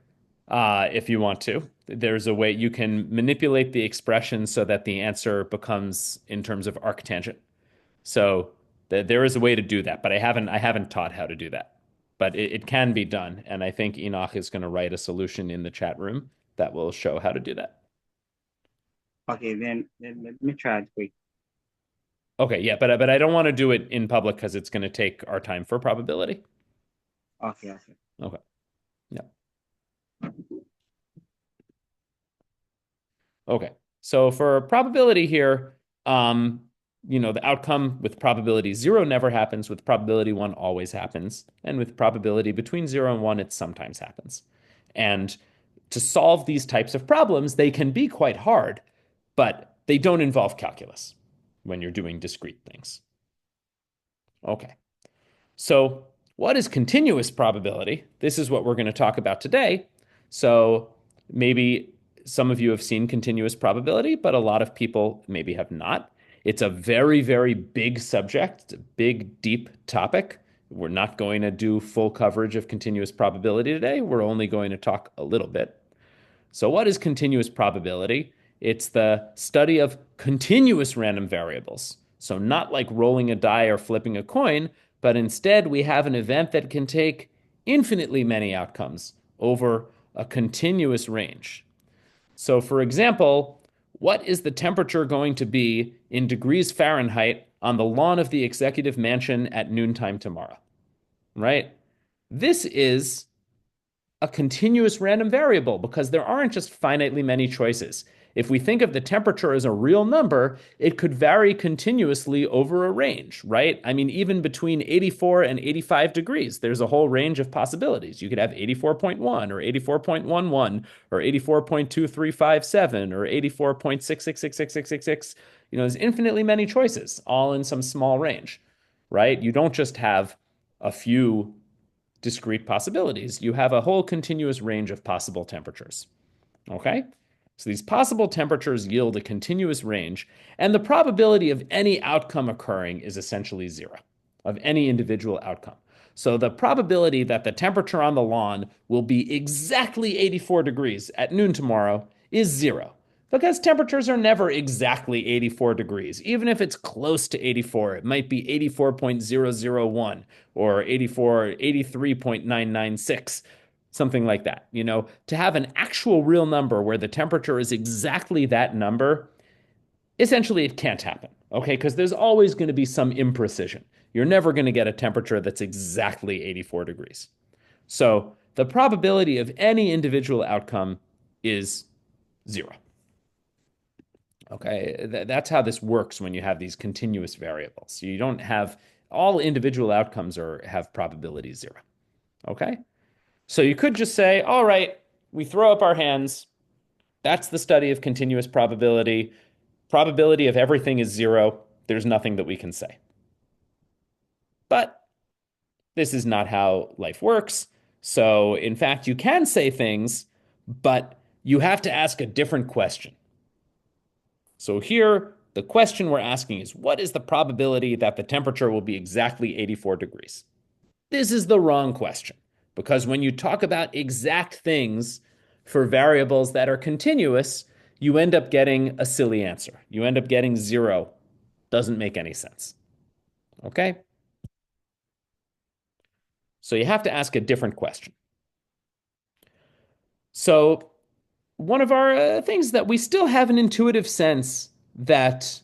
if you want to. There's a way you can manipulate the expression so that the answer becomes in terms of arctangent. So there is a way to do that, but I haven't taught how to do that. But it can be done, and I think Enoch is going to write a solution in the chat room that will show how to do that. Okay, then let me try it quick. Okay, yeah, but I don't want to do it in public because it's going to take our time for probability. Okay, okay. Okay. Yeah. Okay. So for probability here, the outcome with probability zero never happens, with probability one always happens, and with probability between zero and one, it sometimes happens. And to solve these types of problems, they can be quite hard, but they don't involve calculus when you're doing discrete things. Okay. So, what is continuous probability? This is what we're going to talk about today. So, maybe some of you have seen continuous probability, but a lot of people maybe have not. It's a very, very big subject, it's a big, deep topic. We're not going to do full coverage of continuous probability today. We're only going to talk a little bit. So, what is continuous probability? It's the study of continuous random variables. So, not like rolling a die or flipping a coin, but instead we have an event that can take infinitely many outcomes over a continuous range. So, for example, what is the temperature going to be in degrees Fahrenheit on the lawn of the executive mansion at noontime tomorrow? Right? This is a continuous random variable because there aren't just finitely many choices. If we think of the temperature as a real number, it could vary continuously over a range, right? I mean, even between 84 and 85 degrees, there's a whole range of possibilities. You could have 84.1 or 84.11 or 84.2357 or 84.66666666. There's infinitely many choices, all in some small range, right? You don't just have a few discrete possibilities. You have a whole continuous range of possible temperatures. Okay? So these possible temperatures yield a continuous range, and the probability of any outcome occurring is essentially zero, of any individual outcome. So the probability that the temperature on the lawn will be exactly 84 degrees at noon tomorrow is zero. Because temperatures are never exactly 84 degrees. Even if it's close to 84, it might be 84.001 or 83.996, something like that. To have an actual real number where the temperature is exactly that number, essentially it can't happen. Okay, because there's always going to be some imprecision. You're never going to get a temperature that's exactly 84 degrees. So the probability of any individual outcome is zero. Okay, that's how this works when you have these continuous variables. You don't have all individual outcomes or have probability zero. Okay, so you could just say, all right, we throw up our hands. That's the study of continuous probability. Probability of everything is zero. There's nothing that we can say. But this is not how life works. So, in fact, you can say things, but you have to ask a different question. So, here, the question we're asking is what is the probability that the temperature will be exactly 84 degrees? This is the wrong question because when you talk about exact things for variables that are continuous, you end up getting a silly answer. You end up getting zero. Doesn't make any sense. Okay? So you have to ask a different question. So, one of our things that we still have an intuitive sense that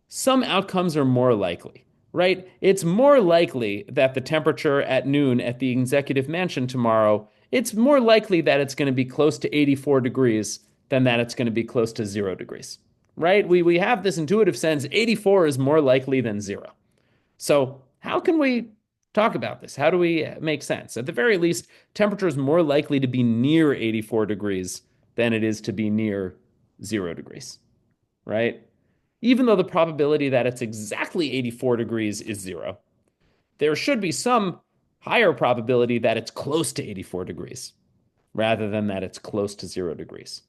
some outcomes are more likely, right? It's more likely that the temperature at noon at the executive mansion tomorrow, it's more likely that it's going to be close to 84 degrees than that it's going to be close to 0 degrees, right? We have this intuitive sense 84 is more likely than zero. So, how can we talk about this? How do we make sense? At the very least, temperature is more likely to be near 84 degrees than it is to be near 0 degrees, right? Even though the probability that it's exactly 84 degrees is zero, there should be some higher probability that it's close to 84 degrees rather than that it's close to 0 degrees.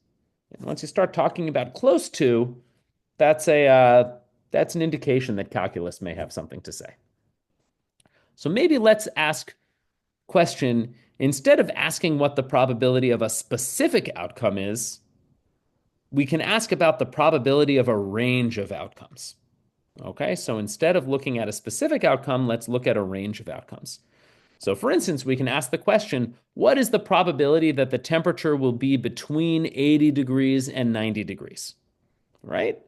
And once you start talking about close to, that's a that's an indication that calculus may have something to say. So maybe let's ask question instead of asking what the probability of a specific outcome is, we can ask about the probability of a range of outcomes. Okay, so instead of looking at a specific outcome, let's look at a range of outcomes. So for instance, we can ask the question, what is the probability that the temperature will be between 80 degrees and 90 degrees, right?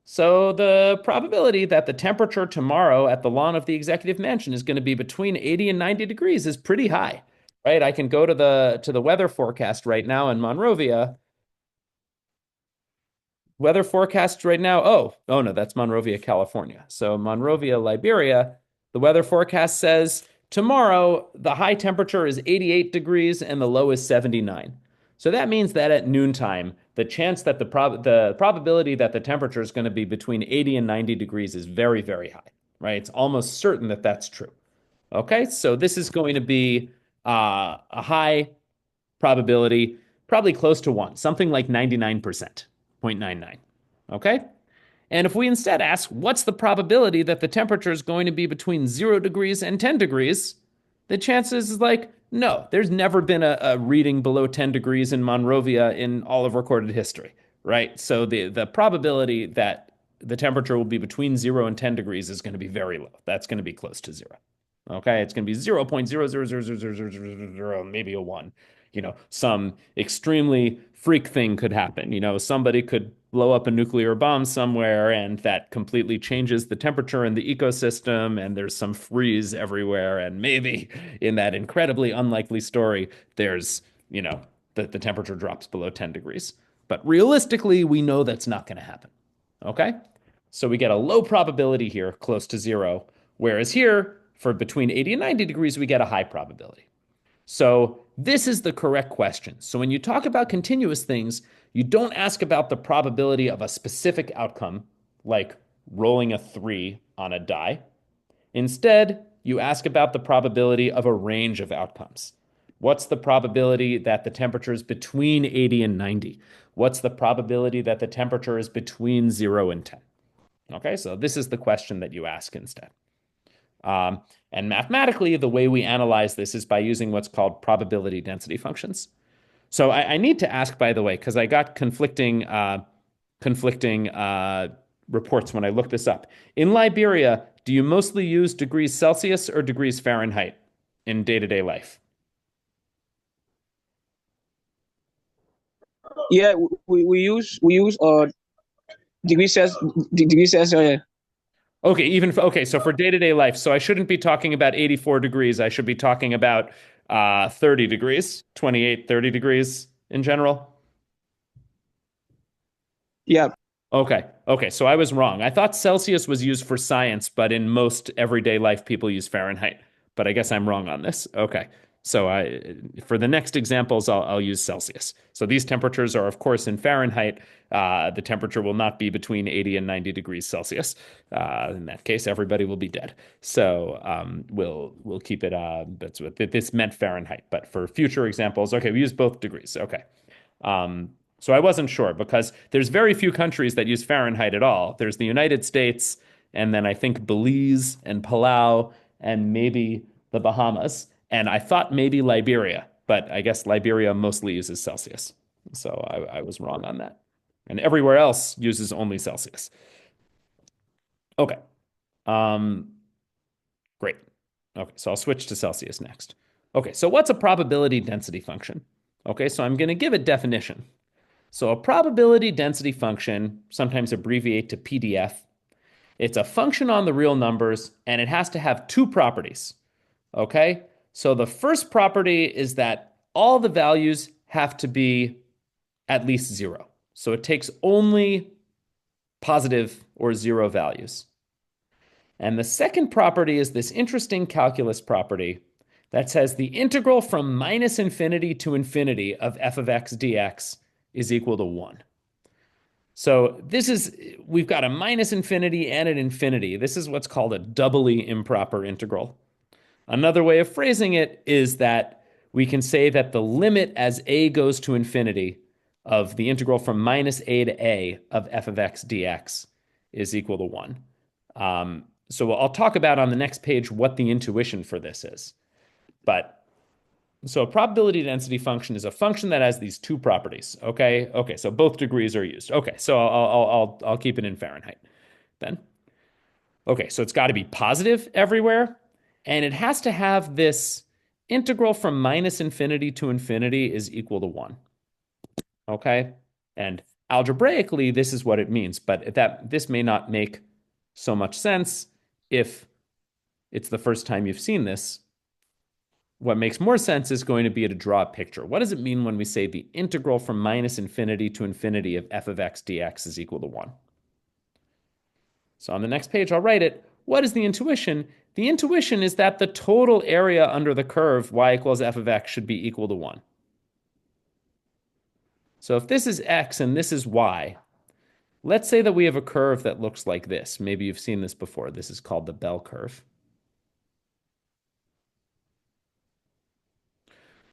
So the probability that the temperature tomorrow at the lawn of the executive mansion is going to be between 80 and 90 degrees is pretty high, right? I can go to the weather forecast right now in Monrovia. Weather forecast right now. Oh no, that's Monrovia, California. So Monrovia, Liberia, the weather forecast says tomorrow the high temperature is 88 degrees and the low is 79. So that means that at noontime, the chance that the probability that the temperature is going to be between 80 and 90 degrees is very, very high, right? It's almost certain that that's true. Okay, so this is going to be a high probability, probably close to one, something like 99%, 0.99. Okay? And if we instead ask, what's the probability that the temperature is going to be between 0 degrees and 10 degrees? The chances is like, no, there's never been a reading below 10 degrees in Monrovia in all of recorded history, right? So the probability that the temperature will be between 0 and 10 degrees is going to be very low. That's going to be close to zero. Okay, it's going to be 0.0000000, maybe a 1. Some extremely freak thing could happen. Somebody could blow up a nuclear bomb somewhere and that completely changes the temperature in the ecosystem and there's some freeze everywhere. And maybe in that incredibly unlikely story, there's, the temperature drops below 10 degrees. But realistically, we know that's not going to happen. Okay? So we get a low probability here, close to zero. Whereas here, for between 80 and 90 degrees, we get a high probability. So this is the correct question. So when you talk about continuous things, you don't ask about the probability of a specific outcome, like rolling a 3 on a die. Instead, you ask about the probability of a range of outcomes. What's the probability that the temperature is between 80 and 90? What's the probability that the temperature is between 0 and 10? Okay, so this is the question that you ask instead. And mathematically, the way we analyze this is by using what's called probability density functions. So I need to ask, by the way, because I got conflicting reports when I looked this up. In Liberia, do you mostly use degrees Celsius or degrees Fahrenheit in day-to-day life? Yeah, we use degrees Celsius. Okay, so for day-to-day life, so I shouldn't be talking about 84 degrees. I should be talking about 30 degrees, 28, 30 degrees in general. Yeah. Okay, so I was wrong. I thought Celsius was used for science, but in most everyday life, people use Fahrenheit. But I guess I'm wrong on this. Okay, so for the next examples, I'll use Celsius. So these temperatures are, of course, in Fahrenheit. The temperature will not be between 80 and 90 degrees Celsius. In that case, everybody will be dead. So we'll keep it. That's what this meant Fahrenheit. But for future examples, okay, we use both degrees. Okay. So I wasn't sure because there's very few countries that use Fahrenheit at all. There's the United States, and then I think Belize and Palau, and maybe the Bahamas. And I thought maybe Liberia, but I guess Liberia mostly uses Celsius. So I was wrong on that. And everywhere else uses only Celsius. Okay. Um, Great. Okay, so I'll switch to Celsius next. Okay, so what's a probability density function? Okay, so I'm going to give a definition. So a probability density function, sometimes abbreviate to PDF, it's a function on the real numbers and it has to have two properties. Okay, so the first property is that all the values have to be at least zero. So it takes only positive or zero values. And the second property is this interesting calculus property that says the integral from minus infinity to infinity of f of x dx is equal to 1. So we've got a minus infinity and an infinity. This is what's called a doubly improper integral. Another way of phrasing it is that we can say that the limit as a goes to infinity of the integral from minus a to a of f of x dx is equal to 1. So I'll talk about on the next page what the intuition for this is. But so a probability density function is a function that has these two properties. Okay. So both degrees are used. Okay. So I'll keep it in Fahrenheit then. Okay. So it's got to be positive everywhere, and it has to have this integral from minus infinity to infinity is equal to 1. Okay. And algebraically, this is what it means, but this may not make so much sense if it's the first time you've seen this. What makes more sense is going to be to draw a picture. What does it mean when we say the integral from minus infinity to infinity of f of x dx is equal to 1? So on the next page, I'll write it. What is the intuition? The intuition is that the total area under the curve y equals f of x should be equal to 1. So if this is x and this is y, let's say that we have a curve that looks like this. Maybe you've seen this before. This is called the bell curve.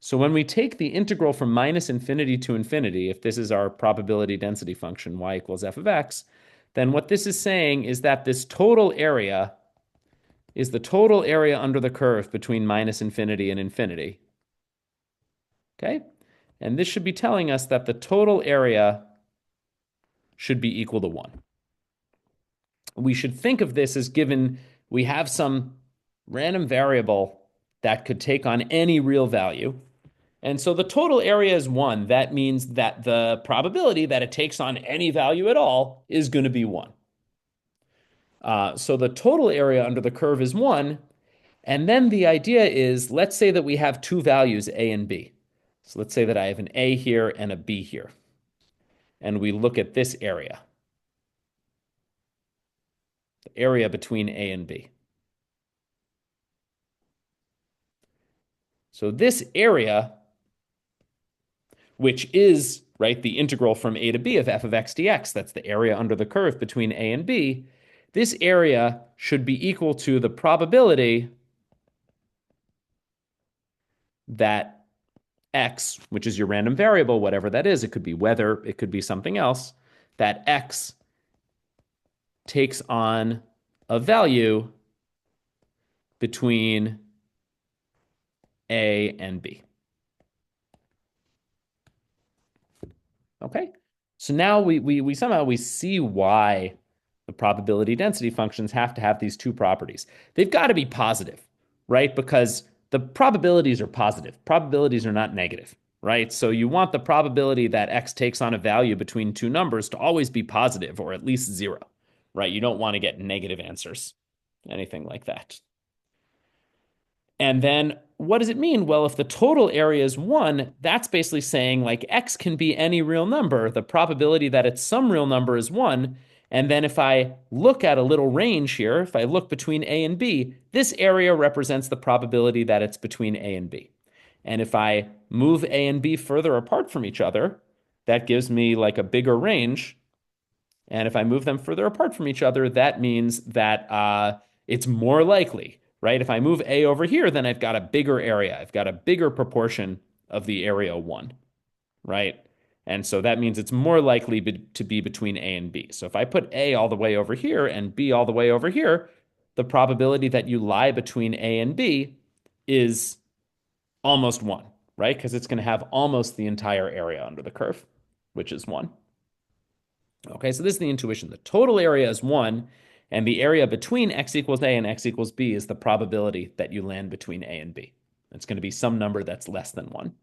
So when we take the integral from minus infinity to infinity, if this is our probability density function, y equals f of x, then what this is saying is that this total area is the total area under the curve between minus infinity and infinity. Okay? And this should be telling us that the total area should be equal to 1. We should think of this as given we have some random variable that could take on any real value. And so the total area is 1. That means that the probability that it takes on any value at all is going to be 1. So the total area under the curve is 1. And then the idea is, let's say that we have two values, a and b. So let's say that I have an a here and a b here. And we look at this area, the area between a and b. So this area, which is, right, the integral from a to b of f of x dx, that's the area under the curve between a and b, this area should be equal to the probability that x, which is your random variable, whatever that is, it could be weather, it could be something else, that x takes on a value between a and b. Okay, so now we somehow we see why the probability density functions have to have these two properties. They've got to be positive, right? Because the probabilities are positive. Probabilities are not negative, right? So you want the probability that x takes on a value between two numbers to always be positive or at least 0, right? You don't want to get negative answers, anything like that. And then what does it mean? Well, if the total area is 1, that's basically saying like x can be any real number. The probability that it's some real number is 1. And then if I look at a little range here, if I look between a and b, this area represents the probability that it's between a and b. And if I move a and b further apart from each other, that gives me like a bigger range. And if I move them further apart from each other, that means that it's more likely, right? If I move A over here, then I've got a bigger area. I've got a bigger proportion of the area 1, right? And so that means it's more likely to be between A and B. So if I put A all the way over here and B all the way over here, the probability that you lie between A and B is almost 1, right? Because it's going to have almost the entire area under the curve, which is 1. Okay, so this is the intuition. The total area is 1, and the area between x equals a and x equals b is the probability that you land between a and b. It's going to be some number that's less than 1.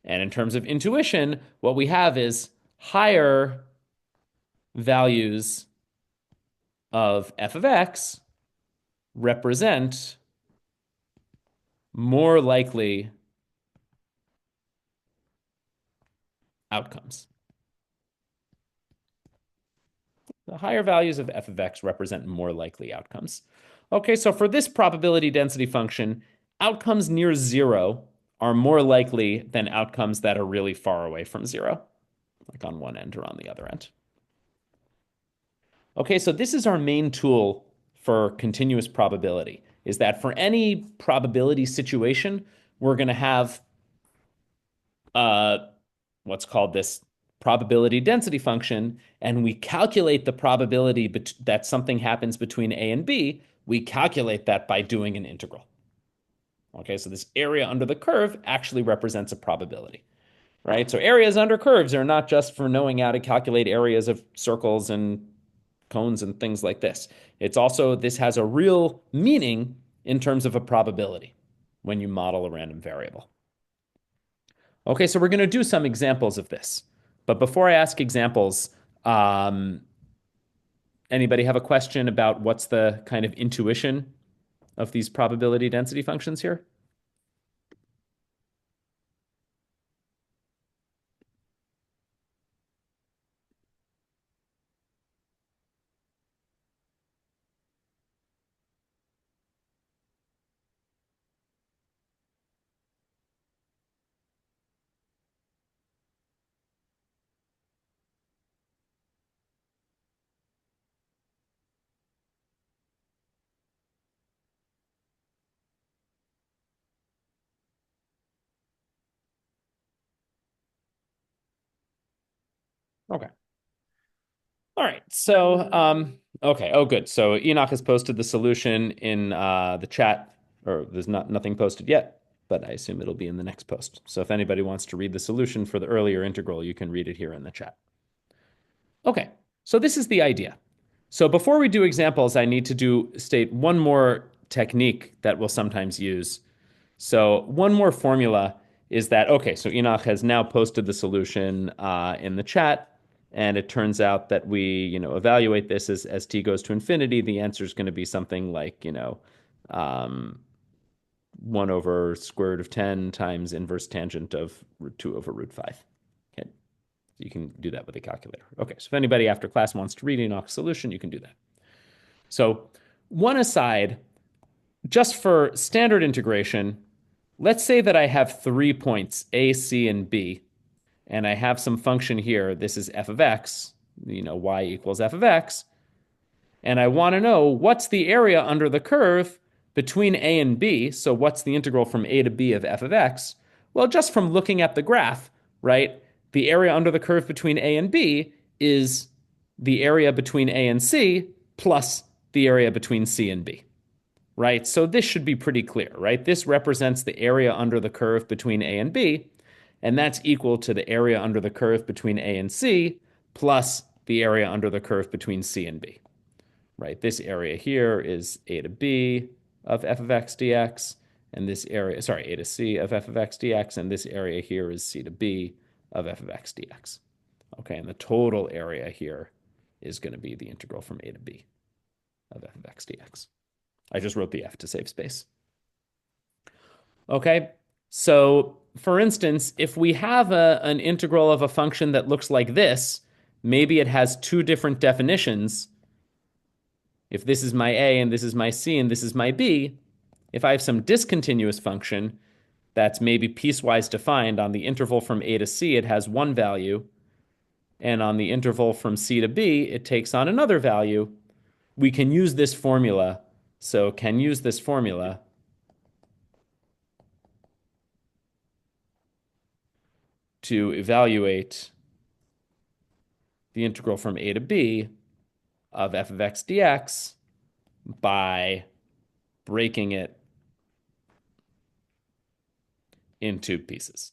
And in terms of intuition, what we have is higher values of f of x represent more likely outcomes. The higher values of f of x represent more likely outcomes. Okay, so for this probability density function, outcomes near 0 are more likely than outcomes that are really far away from zero, like on one end or on the other end. Okay, so this is our main tool for continuous probability, is that for any probability situation, we're going to have uh, what's called this probability density function, and we calculate the probability that something happens between A and B. We calculate that by doing an integral. Okay, so this area under the curve actually represents a probability, right? So areas under curves are not just for knowing how to calculate areas of circles and cones and things like this. It's also, this has a real meaning in terms of a probability when you model a random variable. Okay, so we're going to do some examples of this. But before I ask examples, um, anybody have a question about what's the kind of intuition of these probability density functions here? Okay. All right. So, okay. Oh, good. So Enoch has posted the solution in the chat, or there's nothing posted yet, but I assume it'll be in the next post. So if anybody wants to read the solution for the earlier integral, you can read it here in the chat. Okay. So this is the idea. So before we do examples, I need to state one more technique that we'll sometimes use. So one more formula is that, okay, so Enoch has now posted the solution in the chat, and it turns out that we, evaluate this as t goes to infinity. The answer is going to be something like, 1 over square root of 10 times inverse tangent of root 2 over root 5. Okay, so you can do that with a calculator. Okay, so if anybody after class wants to read Enoch's solution, you can do that. So one aside, just for standard integration, let's say that I have 3 points, A, C, and B, and I have some function here. This is f of x, y equals f of x. And I want to know what's the area under the curve between A and B. So what's the integral from A to B of f of x? Well, just from looking at the graph, right? The area under the curve between A and B is the area between A and C plus the area between C and B, right? So this should be pretty clear, right? This represents the area under the curve between A and B, and that's equal to the area under the curve between A and C plus the area under the curve between C and B, right? This area here is A to B of f of x dx, and this area, sorry, A to C of f of x dx, and this area here is C to B of f of x dx. Okay, and the total area here is going to be the integral from A to B of f of x dx. I just wrote the f to save space. Okay, so for instance, if we have an integral of a function that looks like this, maybe it has two different definitions. If this is my a and this is my c and this is my b, if I have some discontinuous function that's maybe piecewise defined on the interval from a to c, it has one value, and on the interval from c to b, it takes on another value, we can use this formula. So can use this formula to evaluate the integral from a to b of f of x dx by breaking it into pieces.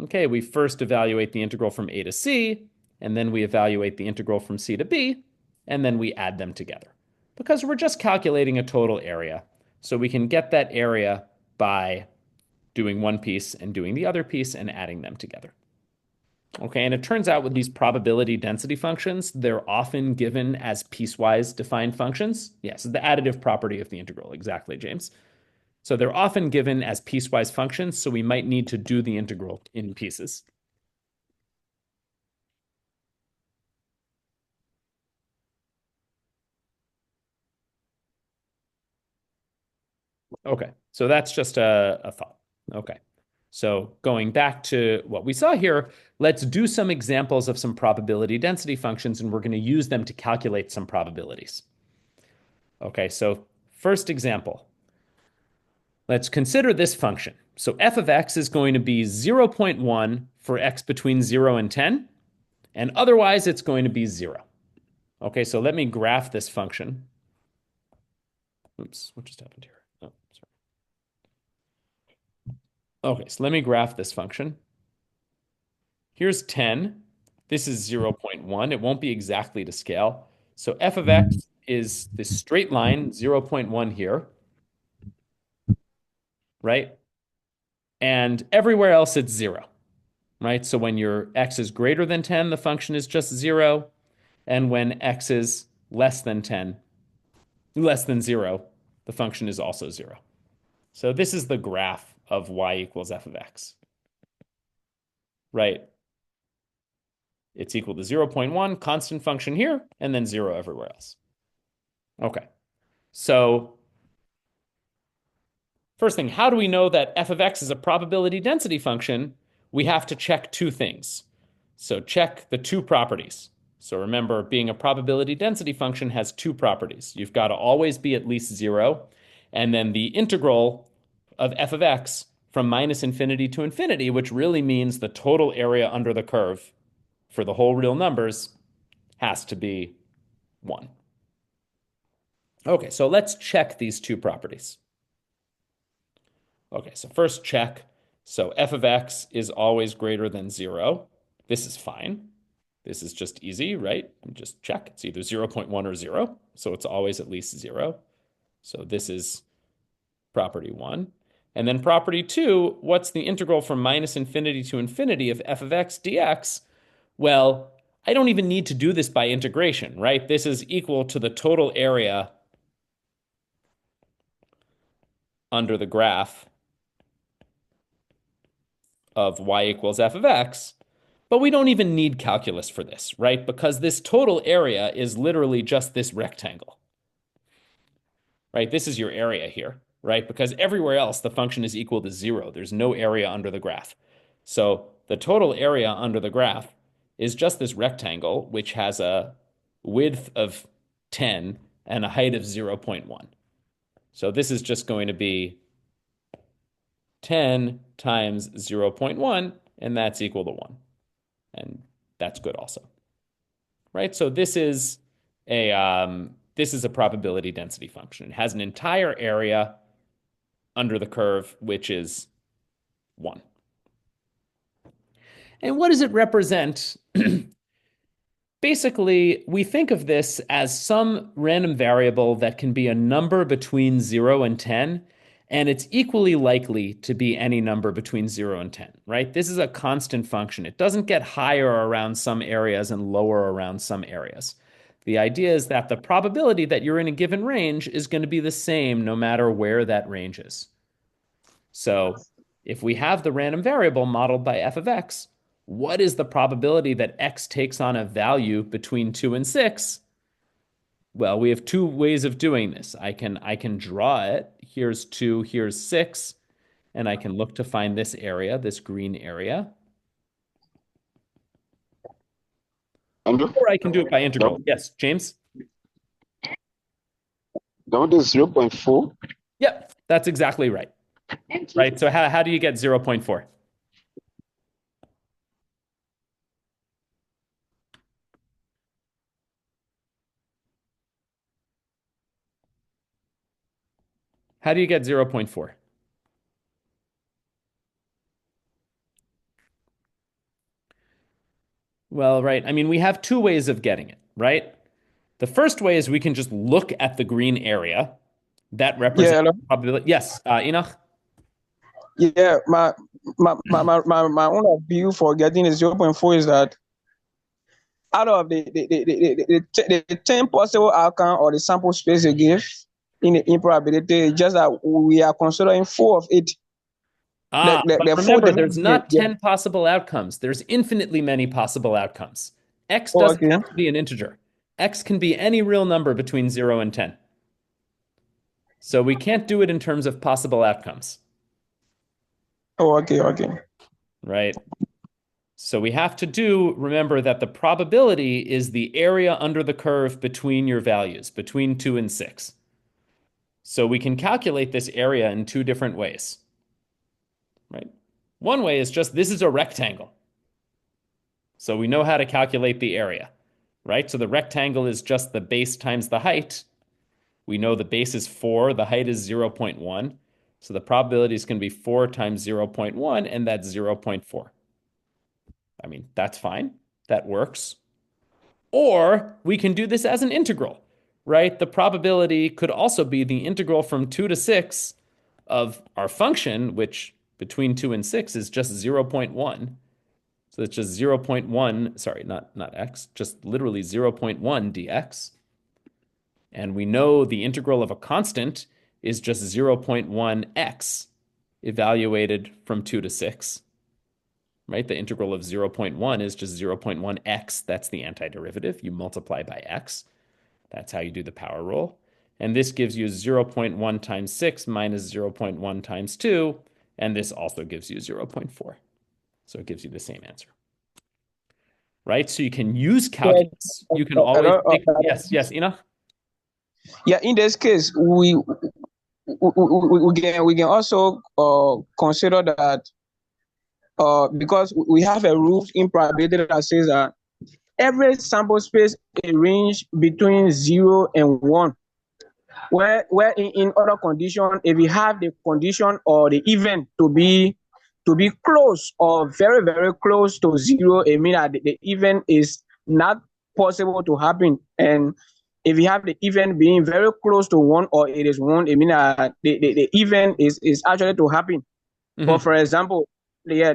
Okay, we first evaluate the integral from a to c, and then we evaluate the integral from c to b, and then we add them together. Because we're just calculating a total area, so we can get that area by doing one piece and doing the other piece and adding them together. Okay, and it turns out with these probability density functions, they're often given as piecewise defined functions. Yes, the additive property of the integral, exactly, James. So they're often given as piecewise functions, so we might need to do the integral in pieces. Okay, so that's just a thought. Okay. So going back to what we saw here, let's do some examples of some probability density functions, and we're going to use them to calculate some probabilities. Okay, so first example, let's consider this function. So f of x is going to be 0.1 for x between 0 and 10, and otherwise it's going to be 0. Okay, so let me graph this function. Oops, what just happened here? Oh, sorry. Okay, so let me graph this function. Here's 10. This is 0.1. It won't be exactly to scale. So f of x is this straight line, 0.1 here, right? And everywhere else it's 0, right? So when your x is greater than 10, the function is just 0. And when x is less than 10, less than 0, the function is also 0. So this is the graph of y equals f of x, right? It's equal to 0.1, constant function here, and then 0 everywhere else. Okay, so first thing, how do we know that f of x is a probability density function? We have to check two things. So check the two properties. So remember, being a probability density function has two properties. You've got to always be at least 0, and then the integral of f of x from minus infinity to infinity, which really means the total area under the curve for the whole real numbers, has to be 1. Okay, so let's check these two properties. Okay, so first check. So f of x is always greater than 0. This is fine. This is just easy, right? Just check. It's either 0.1 or 0. So it's always at least 0. So this is property 1. And then property 2, what's the integral from minus infinity to infinity of f of x dx? Well, I don't even need to do this by integration, right? This is equal to the total area under the graph of y equals f of x. But we don't even need calculus for this, right? Because this total area is literally just this rectangle, right? This is your area here, right? Because everywhere else, the function is equal to 0. There's no area under the graph. So the total area under the graph is just this rectangle, which has a width of 10 and a height of 0.1. So this is just going to be 10 times 0.1, and that's equal to 1. And that's good also, right? So this is a probability density function. It has an entire area under the curve, which is 1. And what does it represent? Basically, we think of this as some random variable that can be a number between 0 and 10, and it's equally likely to be any number between 0 and 10, right? This is a constant function. It doesn't get higher around some areas and lower around some areas. The idea is that the probability that you're in a given range is going to be the same no matter where that range is. So if we have the random variable modeled by f of x, what is the probability that x takes on a value between 2 and 6? Well, we have two ways of doing this. I can draw it. Here's 2, here's 6, and I can look to find this area, this green area. Andrew, Or I can do it by that, integral. Yes, James? that is 0.4. Yep, that's exactly right. Right, so how do you get 0.4? How do you get 0.4? Well, right. I mean, we have two ways of getting it, right? The first way is we can just look at the green area that Yeah, represents hello? probability. Yes, Enoch? Yeah, my own view for getting a 0.4 is that out of the 10 possible outcome or the sample space you give in the improbability, it's just that we are considering 4 of it. But The four remember, the there's yeah, not yeah. 10 possible outcomes. There's infinitely many possible outcomes. X Oh, doesn't okay. have to be an integer. X can be any real number between 0 and 10. So we can't do it in terms of possible outcomes. Oh, okay, okay. right? So we have to remember that the probability is the area under the curve between your values, between 2 and 6. So we can calculate this area in two different ways, right? One way is just this is a rectangle. So we know how to calculate the area, right? So the rectangle is just the base times the height. We know the base is 4, the height is 0.1. So the probabilities can be 4 times 0.1, and that's 0.4. I mean, that's fine. That works. Or we can do this as an integral, right? The probability could also be the integral from 2 to 6 of our function, which between 2 and 6 is just 0.1. So it's just 0.1, sorry, not x, just literally 0.1 dx. And we know the integral of a constant is just 0.1x evaluated from 2 to 6, right? The integral of 0.1 is just 0.1x. That's the antiderivative. You multiply by x. That's how you do the power rule. And this gives you 0.1 times 6 minus 0.1 times 2. And this also gives you 0.4. So it gives you the same answer, right? So you can use Yeah, calculus. You can always take, yes, Ina? yeah. In this case, we can also consider that because we have a rule in probability that says that every sample space a range between 0 and 1. Where in other condition, if we have the condition or the event to be close or very very close to 0, it means that the event is not possible to happen. And if we have the event being very close to 1 or it is 1, it means that the event is actually to happen. But Mm-hmm. for example, yeah,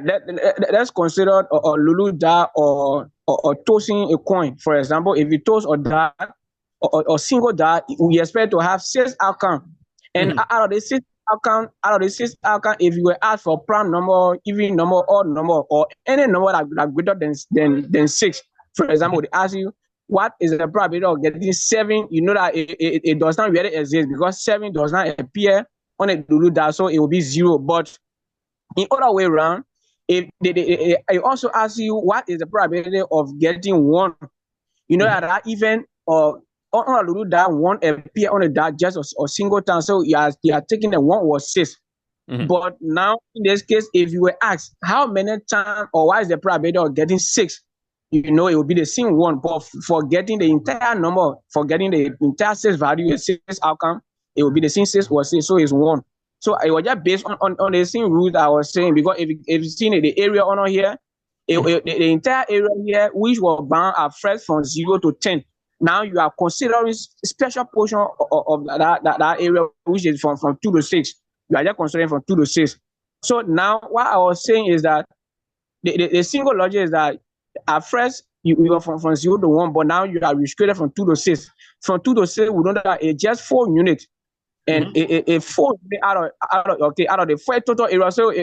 let's consider a Lulu da or tossing a coin. For example, if you toss a da or single die, we expect to have 6 outcome. And Mm-hmm. out of the six outcome, if you were asked for prime number, even number, odd number, or any number that greater than 6, for example, they ask you what is the probability of getting 7. You know that it does not really exist because 7 does not appear on a Lulu die, so it will be 0. But in other way around, if I also ask you what is the probability of getting 1, you know Mm-hmm. that even on a little that 1 appear on a dot just a single time. So you are taking the 1 or 6. Mm-hmm. But now in this case, if you were asked how many times or what is the probability of getting 6, you know it will be the same one. But for getting the entire number, for getting the entire 6 value, 6 outcome, it will be the same 6 or 6. So it's 1. So it was just based on the same rule that I was saying, because if you see the area on here, the entire area here, which was bound at first from 0 to 10. Now you are considering special portion of that area, which is from 2 to 6. You are just considering from 2 to 6. So now what I was saying is that the single logic is that at first you are from 0 to 1, but now you are restricted from 2 to 6. From 2 to 6, we know that it's just 4 units. And Mm-hmm. a 4 out of the 4 total area. So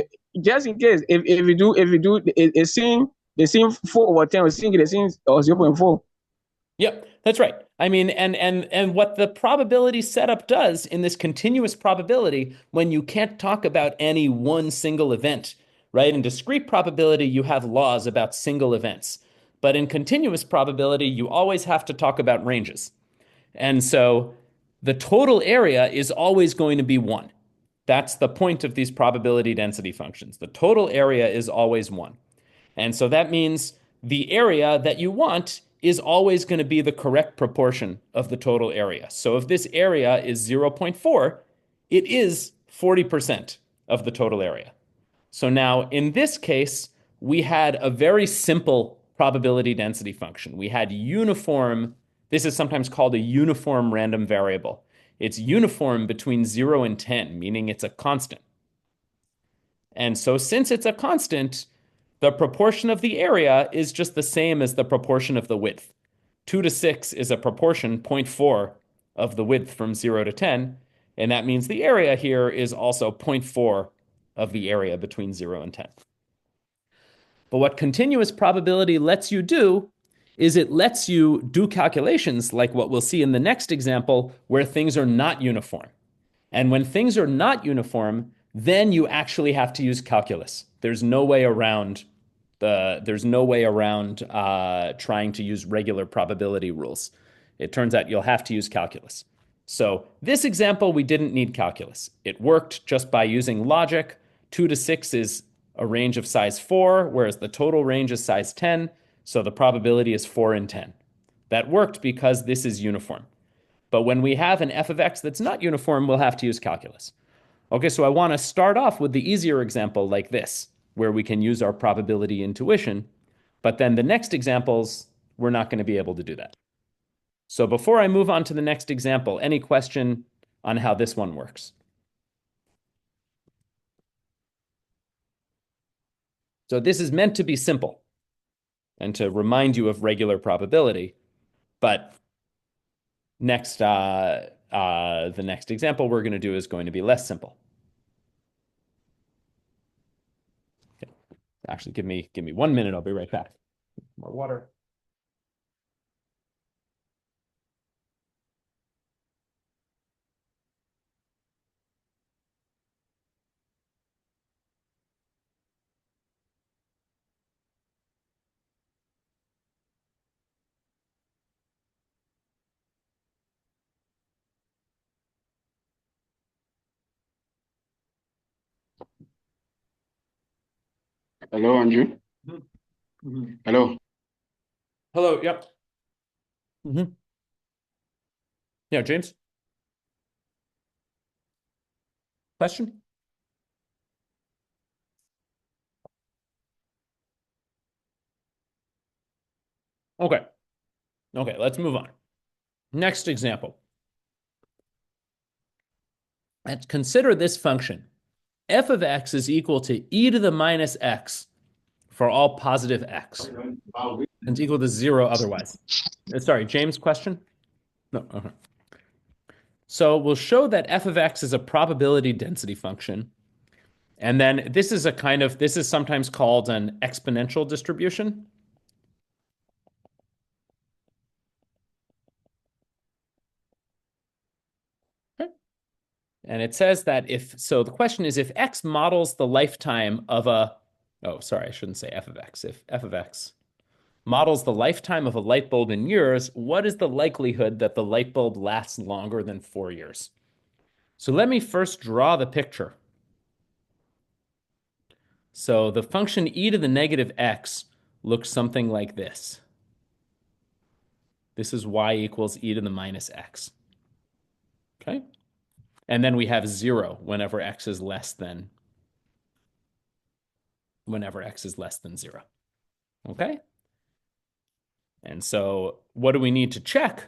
just in case, if you do the same 4 over 10, or the same 0.4. Yep, that's right. I mean, and what the probability setup does in this continuous probability, when you can't talk about any one single event, right? In discrete probability, you have laws about single events. But in continuous probability, you always have to talk about ranges. And so the total area is always going to be 1. That's the point of these probability density functions. The total area is always 1. And so that means the area that you want is always going to be the correct proportion of the total area. So if this area is 0.4, it is 40% of the total area. So now in this case, we had a very simple probability density function. We had uniform, this is sometimes called a uniform random variable. It's uniform between 0 and 10, meaning it's a constant. And so since it's a constant, the proportion of the area is just the same as the proportion of the width. 2 to 6 is a proportion, zero point 0.4, of the width from 0 to 10. And that means the area here is also 0.4 of the area between 0 and 10. But what continuous probability lets you do is it lets you do calculations like what we'll see in the next example, where things are not uniform. And when things are not uniform, then you actually have to use calculus. There's no way around trying to use regular probability rules. It turns out you'll have to use calculus. So this example, we didn't need calculus. It worked just by using logic. 2 to 6 is a range of size 4, whereas the total range is size 10. So the probability is 4 in 10. That worked because this is uniform. But when we have an f of x that's not uniform, we'll have to use calculus. Okay, so I want to start off with the easier example like this, where we can use our probability intuition. But then the next examples, we're not going to be able to do that. So before I move on to the next example, any question on how this one works? So this is meant to be simple and to remind you of regular probability. But next, the next example we're going to do is going to be less simple. Okay. Actually, give me 1 minute. I'll be right back. More water. Hello, Andrew. Mm-hmm. Hello. Hello. Yep. Mm-hmm. Yeah, James. Question? Okay. Okay, let's move on. Next example. Let's consider this function. F of x is equal to e to the minus x for all positive x. And it's equal to 0 otherwise. Sorry, James, question? No, okay. So we'll show that f of x is a probability density function. And then this is sometimes called an exponential distribution. Okay. And it says that the question is if x models the lifetime of oh, sorry, I shouldn't say f of x. If f of x models the lifetime of a light bulb in years, what is the likelihood that the light bulb lasts longer than 4 years? So let me first draw the picture. So the function e to the negative x looks something like this. This is y equals e to the minus x. Okay? And then we have 0 whenever x is less than 0. Okay? And so what do we need to check?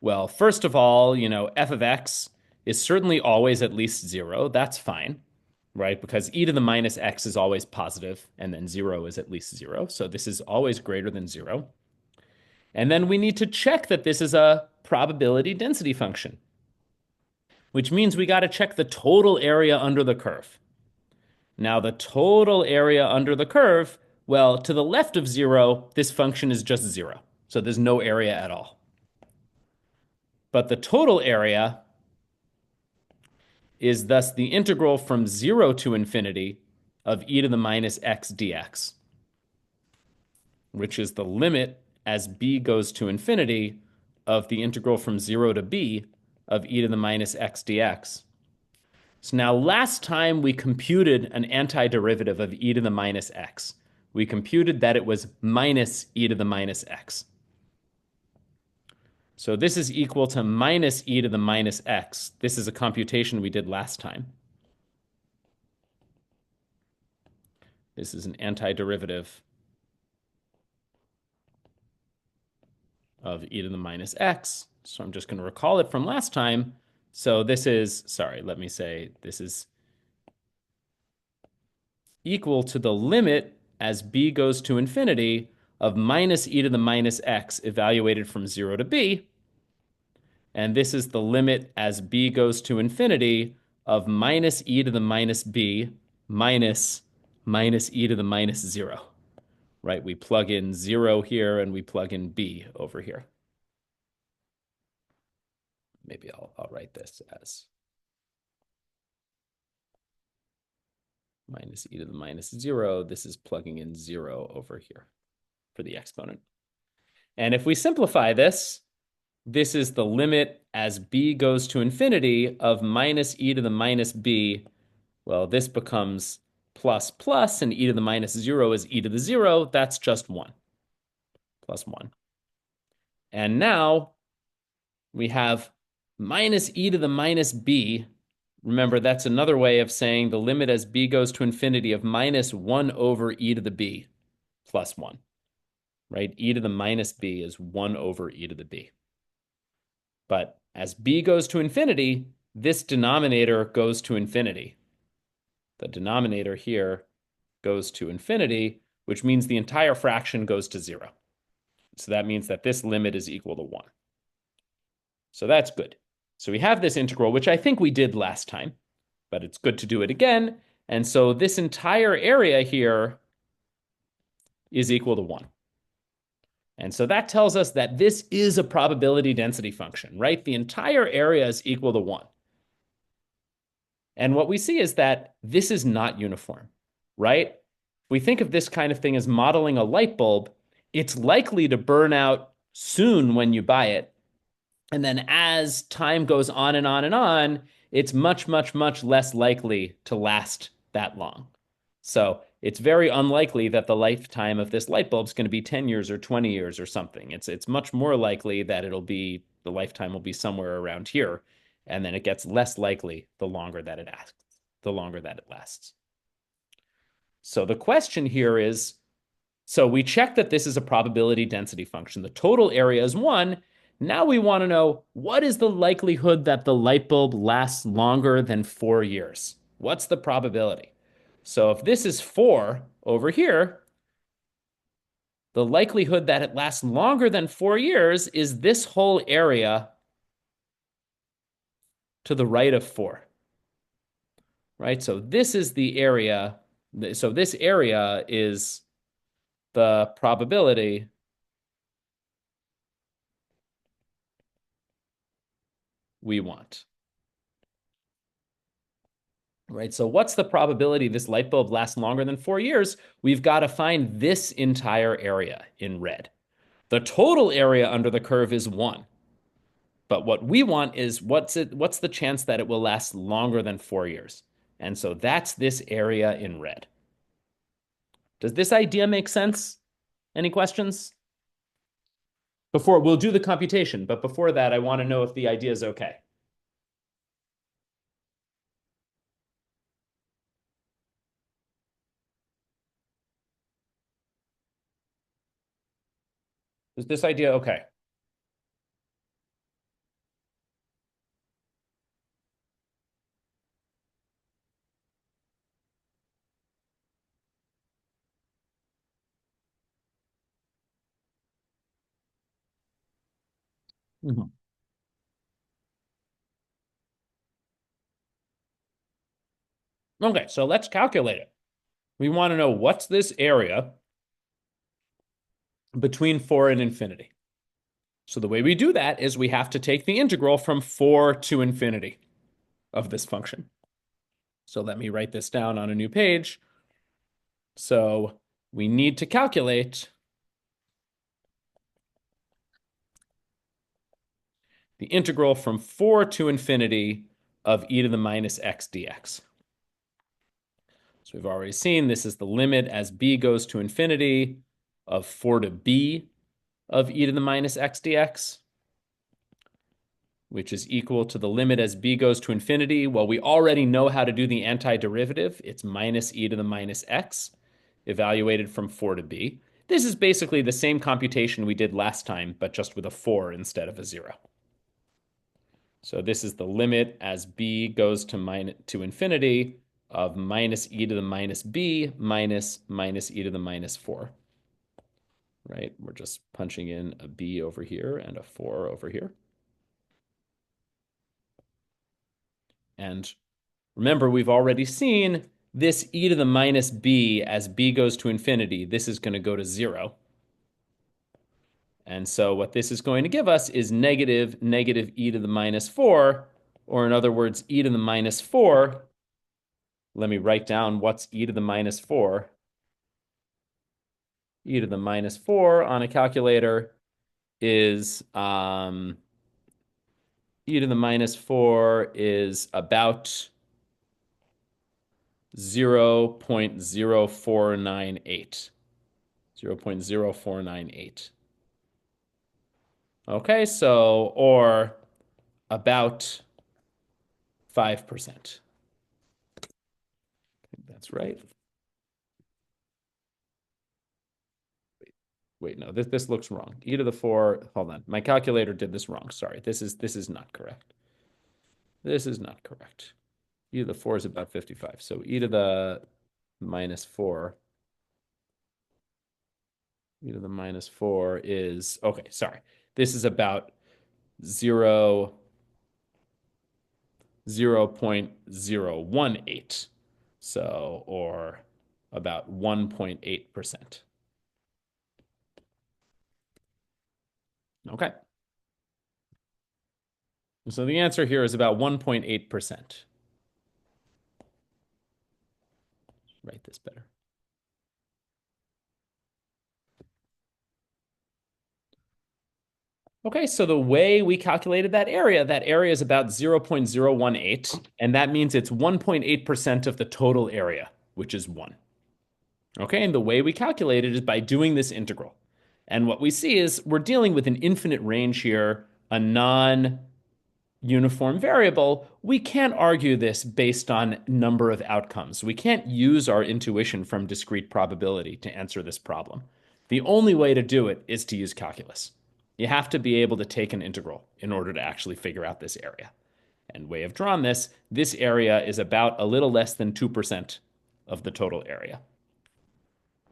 Well, first of all, f of x is certainly always at least 0. That's fine, right? Because e to the minus x is always positive, and then 0 is at least 0. So this is always greater than 0. And then we need to check that this is a probability density function, which means we got to check the total area under the curve. Now, the total area under the curve, well, to the left of 0, this function is just 0. So there's no area at all. But the total area is thus the integral from 0 to infinity of e to the minus x dx, which is the limit as b goes to infinity of the integral from 0 to b of e to the minus x dx. So now last time we computed an antiderivative of e to the minus x. We computed that it was minus e to the minus x. So this is equal to minus e to the minus x. This is a computation we did last time. This is an antiderivative of e to the minus x. So I'm just going to recall it from last time. So this is, sorry, let me say this is equal to the limit as b goes to infinity of minus e to the minus x evaluated from 0 to b. And this is the limit as b goes to infinity of minus e to the minus b minus e to the minus 0. Right? We plug in 0 here and we plug in b over here. Maybe I'll write this as minus e to the minus 0. This is plugging in 0 over here for the exponent. And if we simplify this, this is the limit as b goes to infinity of minus e to the minus b. Well, this becomes plus plus, and e to the minus 0 is e to the 0. That's just 1 plus 1. And now we have minus e to the minus b. Remember, that's another way of saying the limit as b goes to infinity of minus 1 over e to the b plus 1, right? E to the minus b is 1 over e to the b. But as b goes to infinity, this denominator goes to infinity. The denominator here goes to infinity, which means the entire fraction goes to 0. So that means that this limit is equal to 1. So that's good. So we have this integral, which I think we did last time, but it's good to do it again. And so this entire area here is equal to 1. And so that tells us that this is a probability density function, right? The entire area is equal to 1. And what we see is that this is not uniform, right? We think of this kind of thing as modeling a light bulb. It's likely to burn out soon when you buy it. And then as time goes on and on and on, it's much, much, much less likely to last that long. So it's very unlikely that the lifetime of this light bulb is going to be 10 years or 20 years or something. It's much more likely that the lifetime will be somewhere around here. And then it gets less likely the longer that it lasts. So the question here is, so we check that this is a probability density function. The total area is 1. Now we want to know, what is the likelihood that the light bulb lasts longer than 4 years? What's the probability? So if this is 4 over here, the likelihood that it lasts longer than 4 years is this whole area to the right of 4. Right? So this is the area. So this area is the probability we want. Right? So what's the probability this light bulb lasts longer than 4 years? We've got to find this entire area in red. The total area under the curve is 1. But what we want is what's the chance that it will last longer than 4 years? And so that's this area in red. Does this idea make sense? Any questions? We'll do the computation, but before that, I want to know if the idea is okay. Is this idea okay? Mm-hmm. Okay, so let's calculate it. We want to know what's this area between 4 and infinity. So the way we do that is we have to take the integral from 4 to infinity of this function. So let me write this down on a new page. So we need to calculate the integral from 4 to infinity of e to the minus x dx. So we've already seen this is the limit as b goes to infinity of 4 to b of e to the minus x dx, which is equal to the limit as b goes to infinity. Well, we already know how to do the antiderivative. It's minus e to the minus x, evaluated from 4 to b. This is basically the same computation we did last time, but just with a 4 instead of a 0. So this is the limit as b goes to infinity of minus e to the minus b minus e to the minus 4. Right? We're just punching in a b over here and a 4 over here. And remember, we've already seen this e to the minus b as b goes to infinity. This is going to go to 0. And so what this is going to give us is negative e to the minus 4, or in other words, e to the minus 4 let me write down what's e to the minus 4. E to the minus 4 on a calculator is e to the minus 4 is about 0.0498. 0.0498. Okay, so, or about 5%. That's right. Wait, no, this looks wrong. E to the 4, hold on. My calculator did this wrong. Sorry, this is not correct. This is not correct. E to the 4 is about 55. So e to the minus 4. E to the minus 4 is, okay, sorry. This is about 0.018. So, or about 1.8%. Okay. So the answer here is about 1.8%. Write this better. Okay, so the way we calculated that area is about 0.018, and that means it's 1.8% of the total area, which is 1. Okay, and the way we calculate it is by doing this integral. And what we see is we're dealing with an infinite range here, a non-uniform variable. We can't argue this based on number of outcomes. We can't use our intuition from discrete probability to answer this problem. The only way to do it is to use calculus. You have to be able to take an integral in order to actually figure out this area. And way of drawing this area is about a little less than 2% of the total area.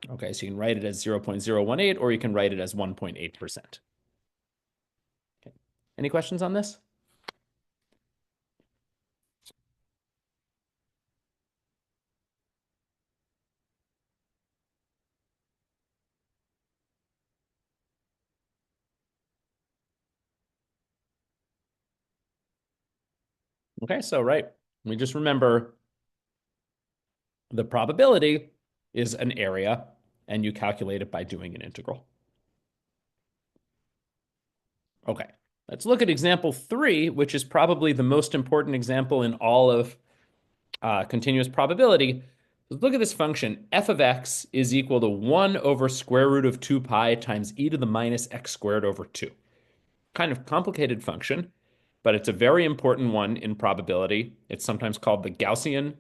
Okay, so you can write it as 0.018, or you can write it as 1.8%. Okay. Any questions on this? Okay, so right, we just remember the probability is an area, and you calculate it by doing an integral. Okay, let's look at example 3, which is probably the most important example in all of continuous probability. Let's look at this function. F of x is equal to 1 over square root of 2 pi times e to the minus x squared over 2. Kind of complicated function, but it's a very important one in probability. It's sometimes called the Gaussian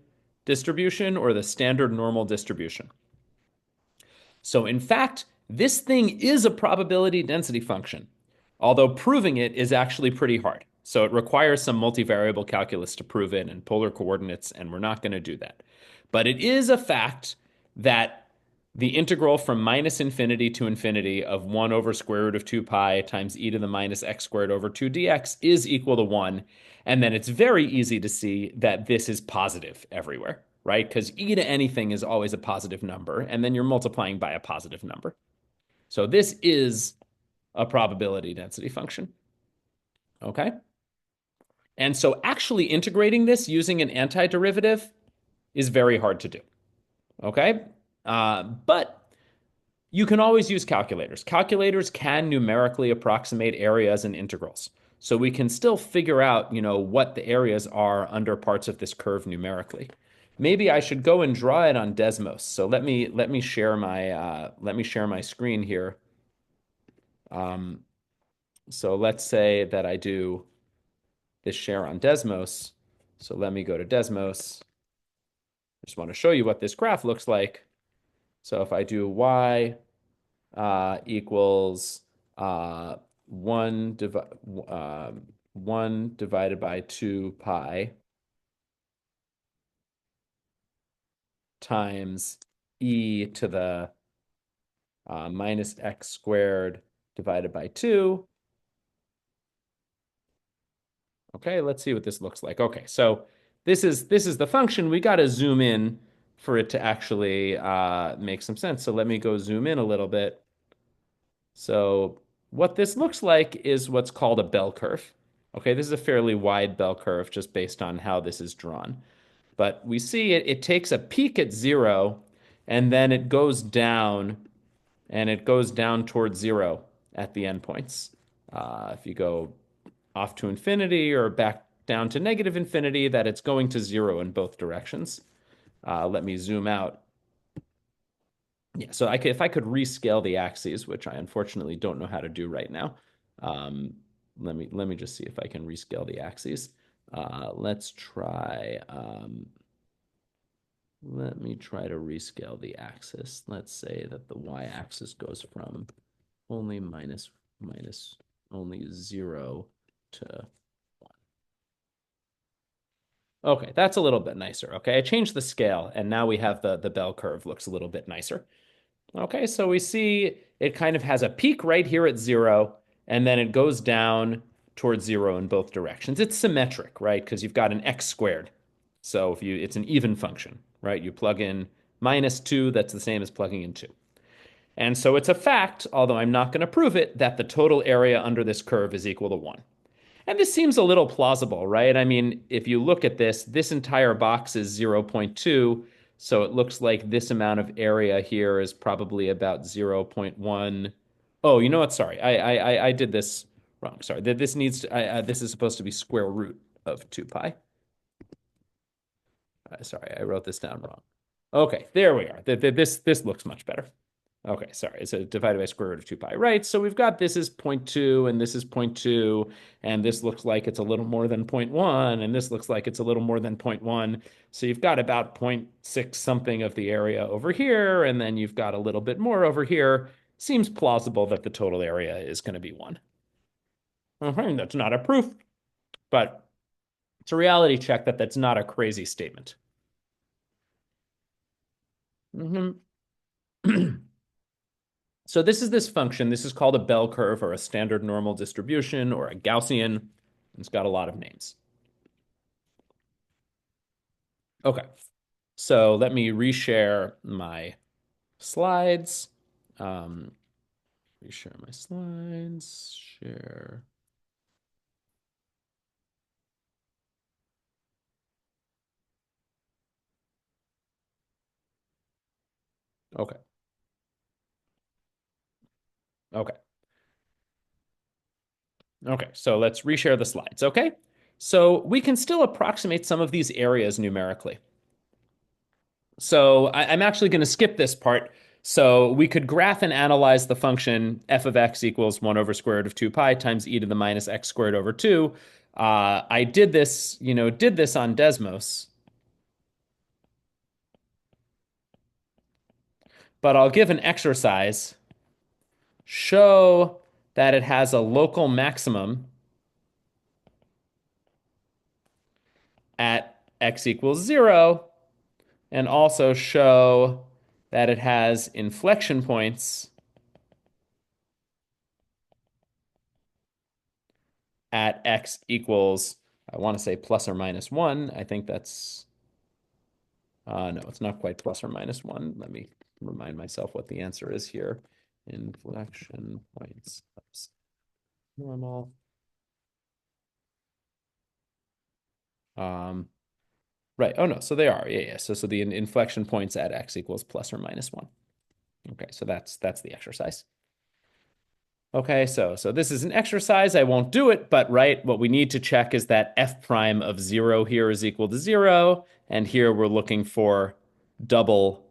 distribution or the standard normal distribution. So in fact, this thing is a probability density function, although proving it is actually pretty hard. So it requires some multivariable calculus to prove it and polar coordinates, and we're not going to do that. But it is a fact that the integral from minus infinity to infinity of 1 over square root of 2 pi times e to the minus x squared over 2 dx is equal to 1. And then it's very easy to see that this is positive everywhere, right? Because e to anything is always a positive number, and then you're multiplying by a positive number. So this is a probability density function. Okay? And so actually integrating this using an antiderivative is very hard to do. Okay? But you can always use calculators. Calculators can numerically approximate areas and integrals. So we can still figure out, what the areas are under parts of this curve numerically. Maybe I should go and draw it on Desmos. So let me share my screen here. So let's say that I do this share on Desmos. So let me go to Desmos. I just want to show you what this graph looks like. So if I do y equals 1 divided by 2 pi times e to the minus x squared divided by 2. Okay, let's see what this looks like. Okay, so this is the function. We got to zoom in for it to actually make some sense. So let me go zoom in a little bit. So what this looks like is what's called a bell curve. Okay, this is a fairly wide bell curve just based on how this is drawn. But we see it takes a peak at 0, and then it goes down, and it goes down towards 0 at the endpoints. If you go off to infinity or back down to negative infinity, that it's going to 0 in both directions. Let me zoom out. Yeah, so if I could rescale the axes, which I unfortunately don't know how to do right now. Um, let me just see if I can rescale the axes. Let's try. Let me try to rescale the axis. Let's say that the y-axis goes from only minus only 0 to 1. Okay, that's a little bit nicer. Okay, I changed the scale, and now we have the bell curve looks a little bit nicer. Okay, so we see it kind of has a peak right here at 0, and then it goes down towards 0 in both directions. It's symmetric, right? Because you've got an x squared. So it's an even function, right? You plug in -2, that's the same as plugging in 2. And so it's a fact, although I'm not going to prove it, that the total area under this curve is equal to 1. And this seems a little plausible, right? I mean, if you look at this entire box is 0.2, so it looks like this amount of area here is probably about 0.1. Oh, you know what? Sorry, I did this wrong. Sorry, this needs to, this is supposed to be square root of 2 pi. Sorry, I wrote this down wrong. Okay, there we are. This looks much better. Okay, sorry. It's divided by square root of 2 pi, right? So we've got this is 0.2 and this is 0.2, and this looks like it's a little more than 0.1, and this looks like it's a little more than 0.1. So you've got about 0.6 something of the area over here, and then you've got a little bit more over here. Seems plausible that the total area is going to be 1. Okay, that's not a proof, but it's a reality check that that's not a crazy statement. So this is this function. This is called a bell curve or a standard normal distribution or a Gaussian. It's got a lot of names. Okay, so let me reshare my slides. Reshare my slides, share. Okay. Okay. Okay, so let's reshare the slides, okay? So we can still approximate some of these areas numerically. So I'm actually going to skip this part. So we could graph and analyze the function f of x equals 1 over square root of 2 pi times e to the minus x squared over 2. I did this on Desmos. But I'll give an exercise. Show that it has a local maximum at x equals 0, and also show that it has inflection points at x equals, I want to say plus or minus 1. I think that's, no, it's not quite plus or minus 1. Let me remind myself what the answer is here. Inflection points normal. Right. Oh, no. So they are. Yeah. So the inflection points at x equals plus or minus 1. Okay. So that's the exercise. Okay, so this is an exercise. I won't do it, but right, what we need to check is that f prime of 0 here is equal to 0, and here we're looking for double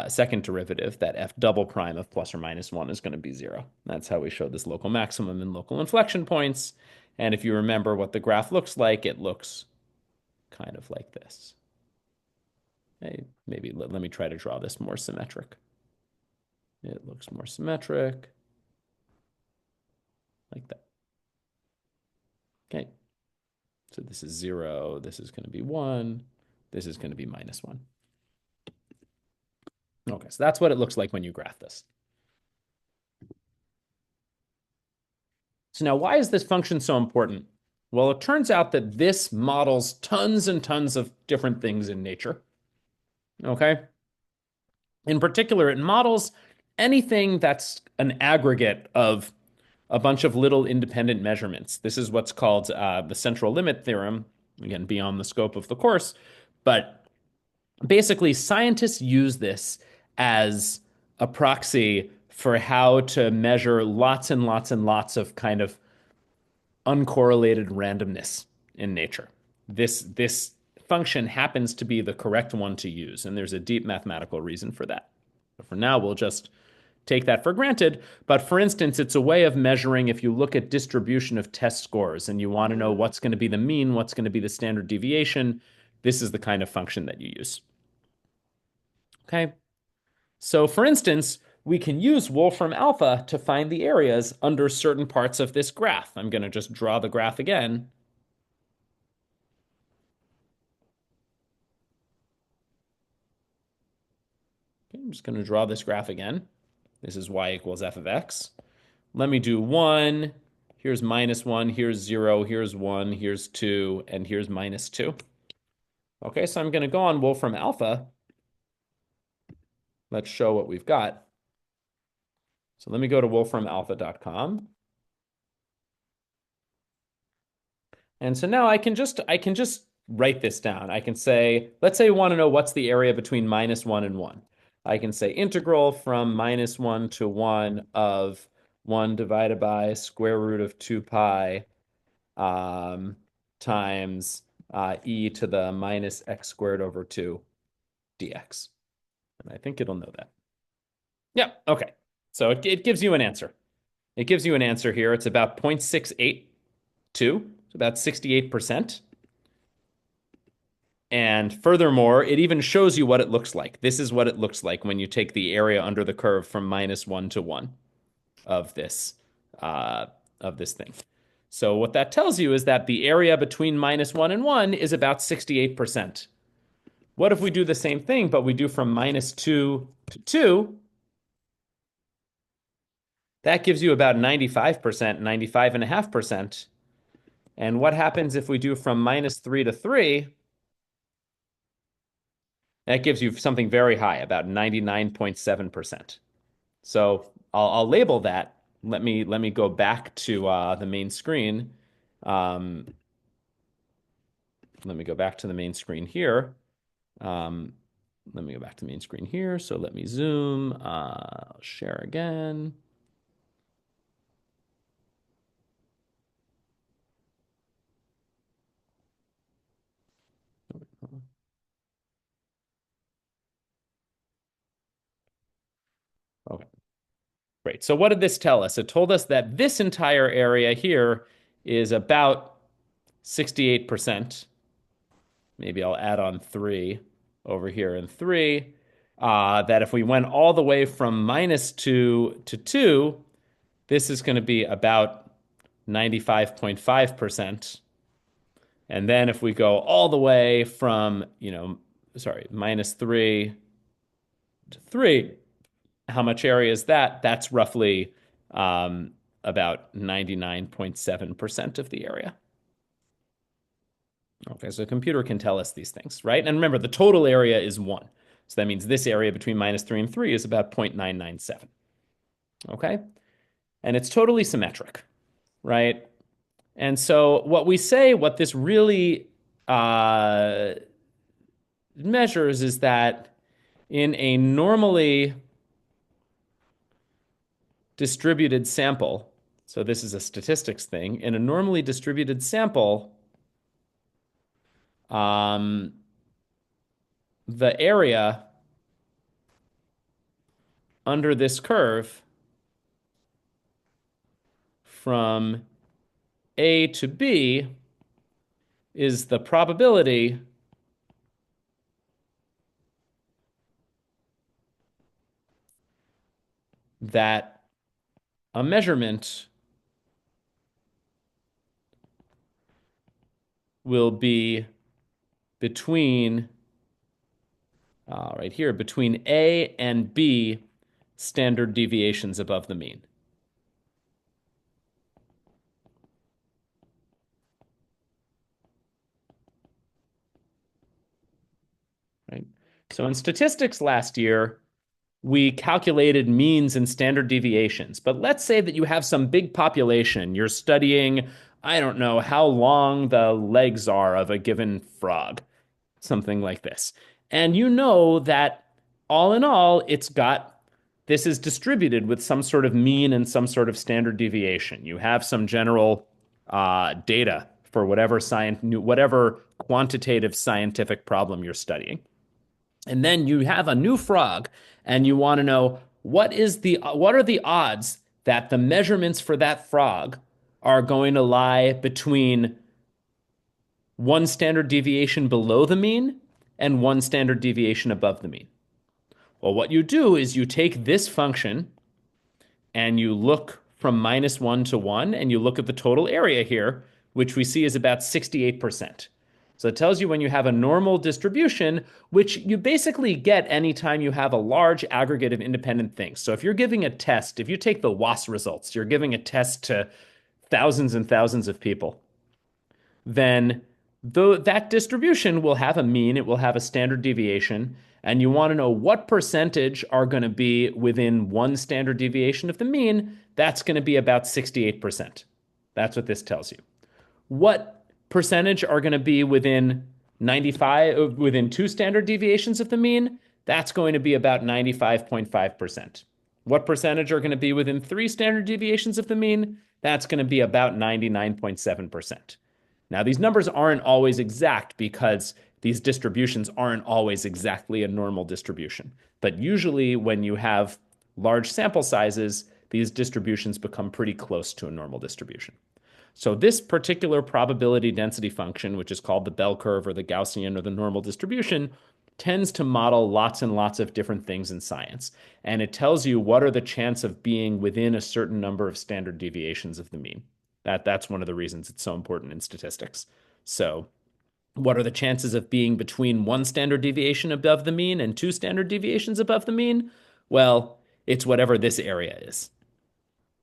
second derivative, that f double prime of plus or minus 1 is going to be 0. That's how we show this local maximum and local inflection points. And if you remember what the graph looks like, it looks kind of like this. Hey, maybe let me try to draw this more symmetric. It looks more symmetric. Like that. Okay. So this is 0. This is going to be 1. This is going to be minus 1. Okay, so that's what it looks like when you graph this. So now, why is this function so important? Well, it turns out that this models tons and tons of different things in nature. Okay? In particular, it models anything that's an aggregate of a bunch of little independent measurements. This is what's called the central limit theorem, again, beyond the scope of the course. But basically, scientists use this as a proxy for how to measure lots and lots and lots of kind of uncorrelated randomness in nature. This function happens to be the correct one to use, and there's a deep mathematical reason for that. But for now, we'll just take that for granted. But for instance, it's a way of measuring if you look at distribution of test scores and you want to know what's going to be the mean, what's going to be the standard deviation, this is the kind of function that you use. Okay. So for instance, we can use Wolfram alpha to find the areas under certain parts of this graph. I'm going to just draw the graph again. Okay, I'm just going to draw this graph again. This is y equals f of x. Let me do 1. Here's minus 1. Here's 0. Here's 1. Here's 2. And here's minus 2. Okay, so I'm going to go on Wolfram alpha. Let's show what we've got. So let me go to wolframalpha.com. And so now I can just write this down. I can say, let's say we want to know what's the area between minus 1 and 1. I can say integral from minus 1 to 1 of 1 divided by square root of 2 pi times e to the minus x squared over 2 dx. And I think it'll know that. Yeah, okay. So it gives you an answer. It gives you an answer here. It's about 0.682. It's about 68%. And furthermore, it even shows you what it looks like. This is what it looks like when you take the area under the curve from minus 1 to 1 of this thing. So what that tells you is that the area between minus 1 and 1 is about 68%. What if we do the same thing, but we do from minus 2 to 2? That gives you about 95%, 95.5%. And what happens if we do from minus 3 to 3? That gives you something very high, about 99.7%. So I'll label that. Let me go back to the main screen. Let me go back to the main screen here. Let me go back to the main screen here. So let me zoom, share again. Okay, great. So what did this tell us? It told us that this entire area here is about 68%. Maybe I'll add on 3 over here and 3. That if we went all the way from minus 2 to 2, this is going to be about 95.5%. And then if we go all the way from, minus 3 to 3, how much area is that? That's roughly about 99.7% of the area. Okay, so a computer can tell us these things, right? And remember, the total area is 1. So that means this area between minus 3 and 3 is about 0.997. Okay? And it's totally symmetric, right? And so what we say, what this really measures is that in a normally distributed sample, so this is a statistics thing, in a normally distributed sample, the area under this curve from A to B is the probability that a measurement will be between, right here, between A and B standard deviations above the mean. Right? So in statistics last year, we calculated means and standard deviations. But let's say that you have some big population. You're studying, I don't know, how long the legs are of a given frog. something like this. And you know that all in all, this is distributed with some sort of mean and some sort of standard deviation. You have some general data for whatever quantitative scientific problem you're studying. And then you have a new frog and you want to know what are the odds that the measurements for that frog are going to lie between one standard deviation below the mean and one standard deviation above the mean. Well, what you do is you take this function and you look from -1 to 1 and you look at the total area here, which we see is about 68%. So it tells you when you have a normal distribution, which you basically get anytime you have a large aggregate of independent things. So if you're giving a test, if you take the WAS results, you're giving a test to thousands and thousands of people, then that distribution will have a mean, it will have a standard deviation, and you want to know what percentage are going to be within one standard deviation of the mean. That's going to be about 68%. That's what this tells you. What percentage are going to be within two standard deviations of the mean? That's going to be about 95.5%. What percentage are going to be within 3 standard deviations of the mean? That's going to be about 99.7%. Now, these numbers aren't always exact because these distributions aren't always exactly a normal distribution. But usually when you have large sample sizes, these distributions become pretty close to a normal distribution. So this particular probability density function, which is called the bell curve or the Gaussian or the normal distribution, tends to model lots and lots of different things in science. And it tells you what are the chance of being within a certain number of standard deviations of the mean. That's one of the reasons it's so important in statistics. So what are the chances of being between 1 standard deviation above the mean and 2 standard deviations above the mean? Well, it's whatever this area is.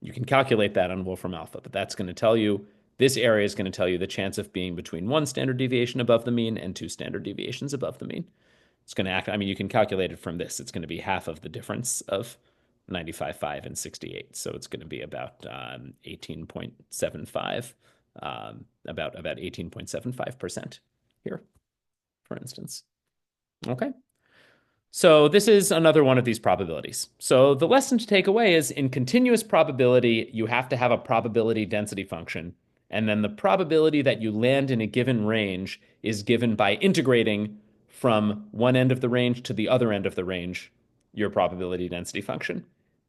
You can calculate that on Wolfram alpha, but that's going to tell you, this area is going to tell you the chance of being between 1 standard deviation above the mean and 2 standard deviations above the mean. It's going to act, you can calculate it from this. It's going to be half of the difference of 95.5 and 68. So it's going to be about 18.75, about 18.75% here, for instance. Okay. So this is another one of these probabilities. So the lesson to take away is in continuous probability, you have to have a probability density function. And then the probability that you land in a given range is given by integrating from one end of the range to the other end of the range, your probability density function.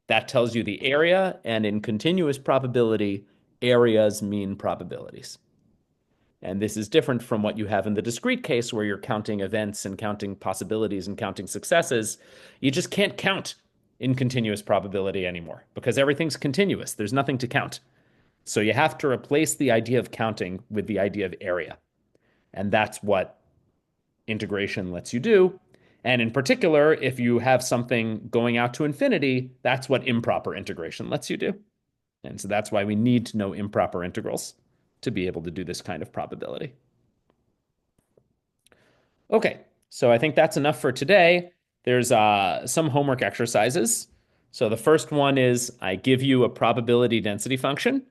That tells you the area, and in continuous probability, areas mean probabilities. And this is different from what you have in the discrete case where you're counting events and counting possibilities and counting successes. You just can't count in continuous probability anymore because everything's continuous. There's nothing to count. So you have to replace the idea of counting with the idea of area. And that's what integration lets you do. And in particular, if you have something going out to infinity, that's what improper integration lets you do. And so that's why we need to know improper integrals to be able to do this kind of probability. Okay, so I think that's enough for today. There's some homework exercises. So the first one is I give you a probability density function.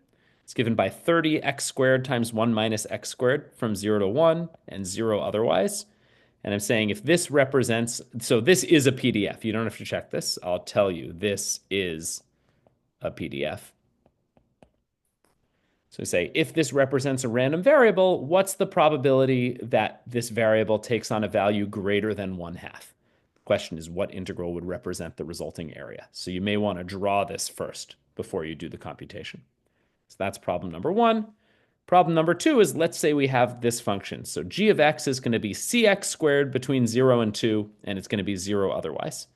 It's given by 30x squared times 1 minus x squared from 0 to 1 and 0 otherwise. And I'm saying if this represents, so this is a PDF. You don't have to check this. I'll tell you this is a PDF. So we say, if this represents a random variable, what's the probability that this variable takes on a value greater than 1/2? The question is, what integral would represent the resulting area? So you may want to draw this first before you do the computation. So that's problem number 1. Problem number 2 is, let's say we have this function. So g of x is going to be cx squared between 0 and 2, and it's going to be 0 otherwise.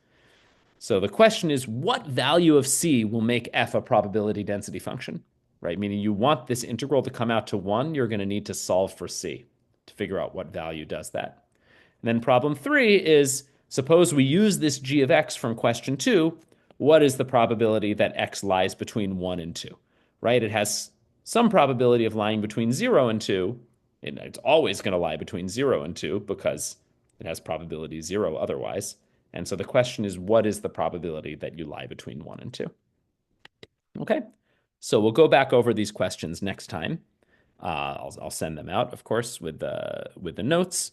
So the question is, what value of c will make f a probability density function? Right? Meaning you want this integral to come out to 1, you're going to need to solve for c to figure out what value does that. And then problem 3 is, suppose we use this g of x from question 2, what is the probability that x lies between 1 and 2? Right? It has some probability of lying between 0 and 2. It's always going to lie between 0 and 2 because it has probability 0 otherwise. And so the question is, what is the probability that you lie between 1 and 2? Okay. So we'll go back over these questions next time. I'll send them out, of course, with the notes.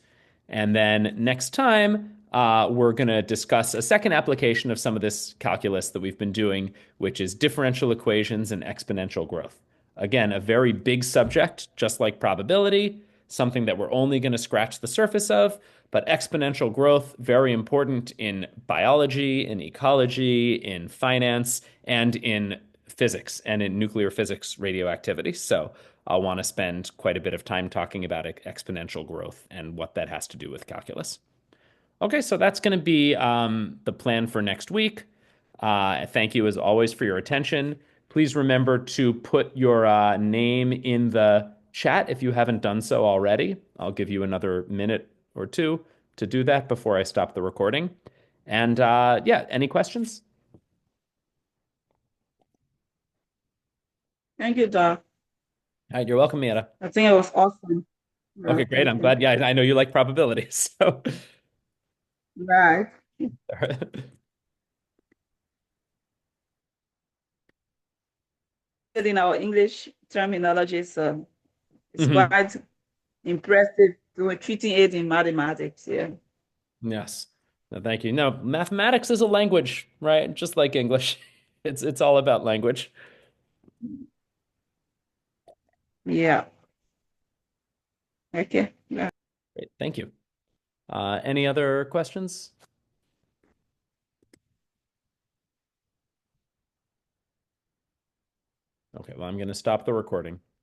And then next time, we're going to discuss a second application of some of this calculus that we've been doing, which is differential equations and exponential growth. Again, a very big subject, just like probability, something that we're only going to scratch the surface of, but exponential growth, very important in biology, in ecology, in finance, and in physics and in nuclear physics radioactivity. So I'll want to spend quite a bit of time talking about exponential growth and what that has to do with calculus. Okay, so that's going to be the plan for next week. Thank you as always for your attention. Please remember to put your name in the chat if you haven't done so already. I'll give you another minute or two to do that before I stop the recording. And yeah, any questions? Thank you, Doc. All right, you're welcome, Mira. I think it was awesome. Yeah, Okay, great. thank I'm you. glad. Yeah, I know you like probabilities. So, Right. In our English terminology, so it's Mhm. quite impressive to treating it in mathematics. Yeah. Yes. No, thank you. No, mathematics is a language, right? Just like English. It's all about language. Yeah. Okay. Yeah. Great. Thank you. Any other questions? Okay, well, I'm going to stop the recording.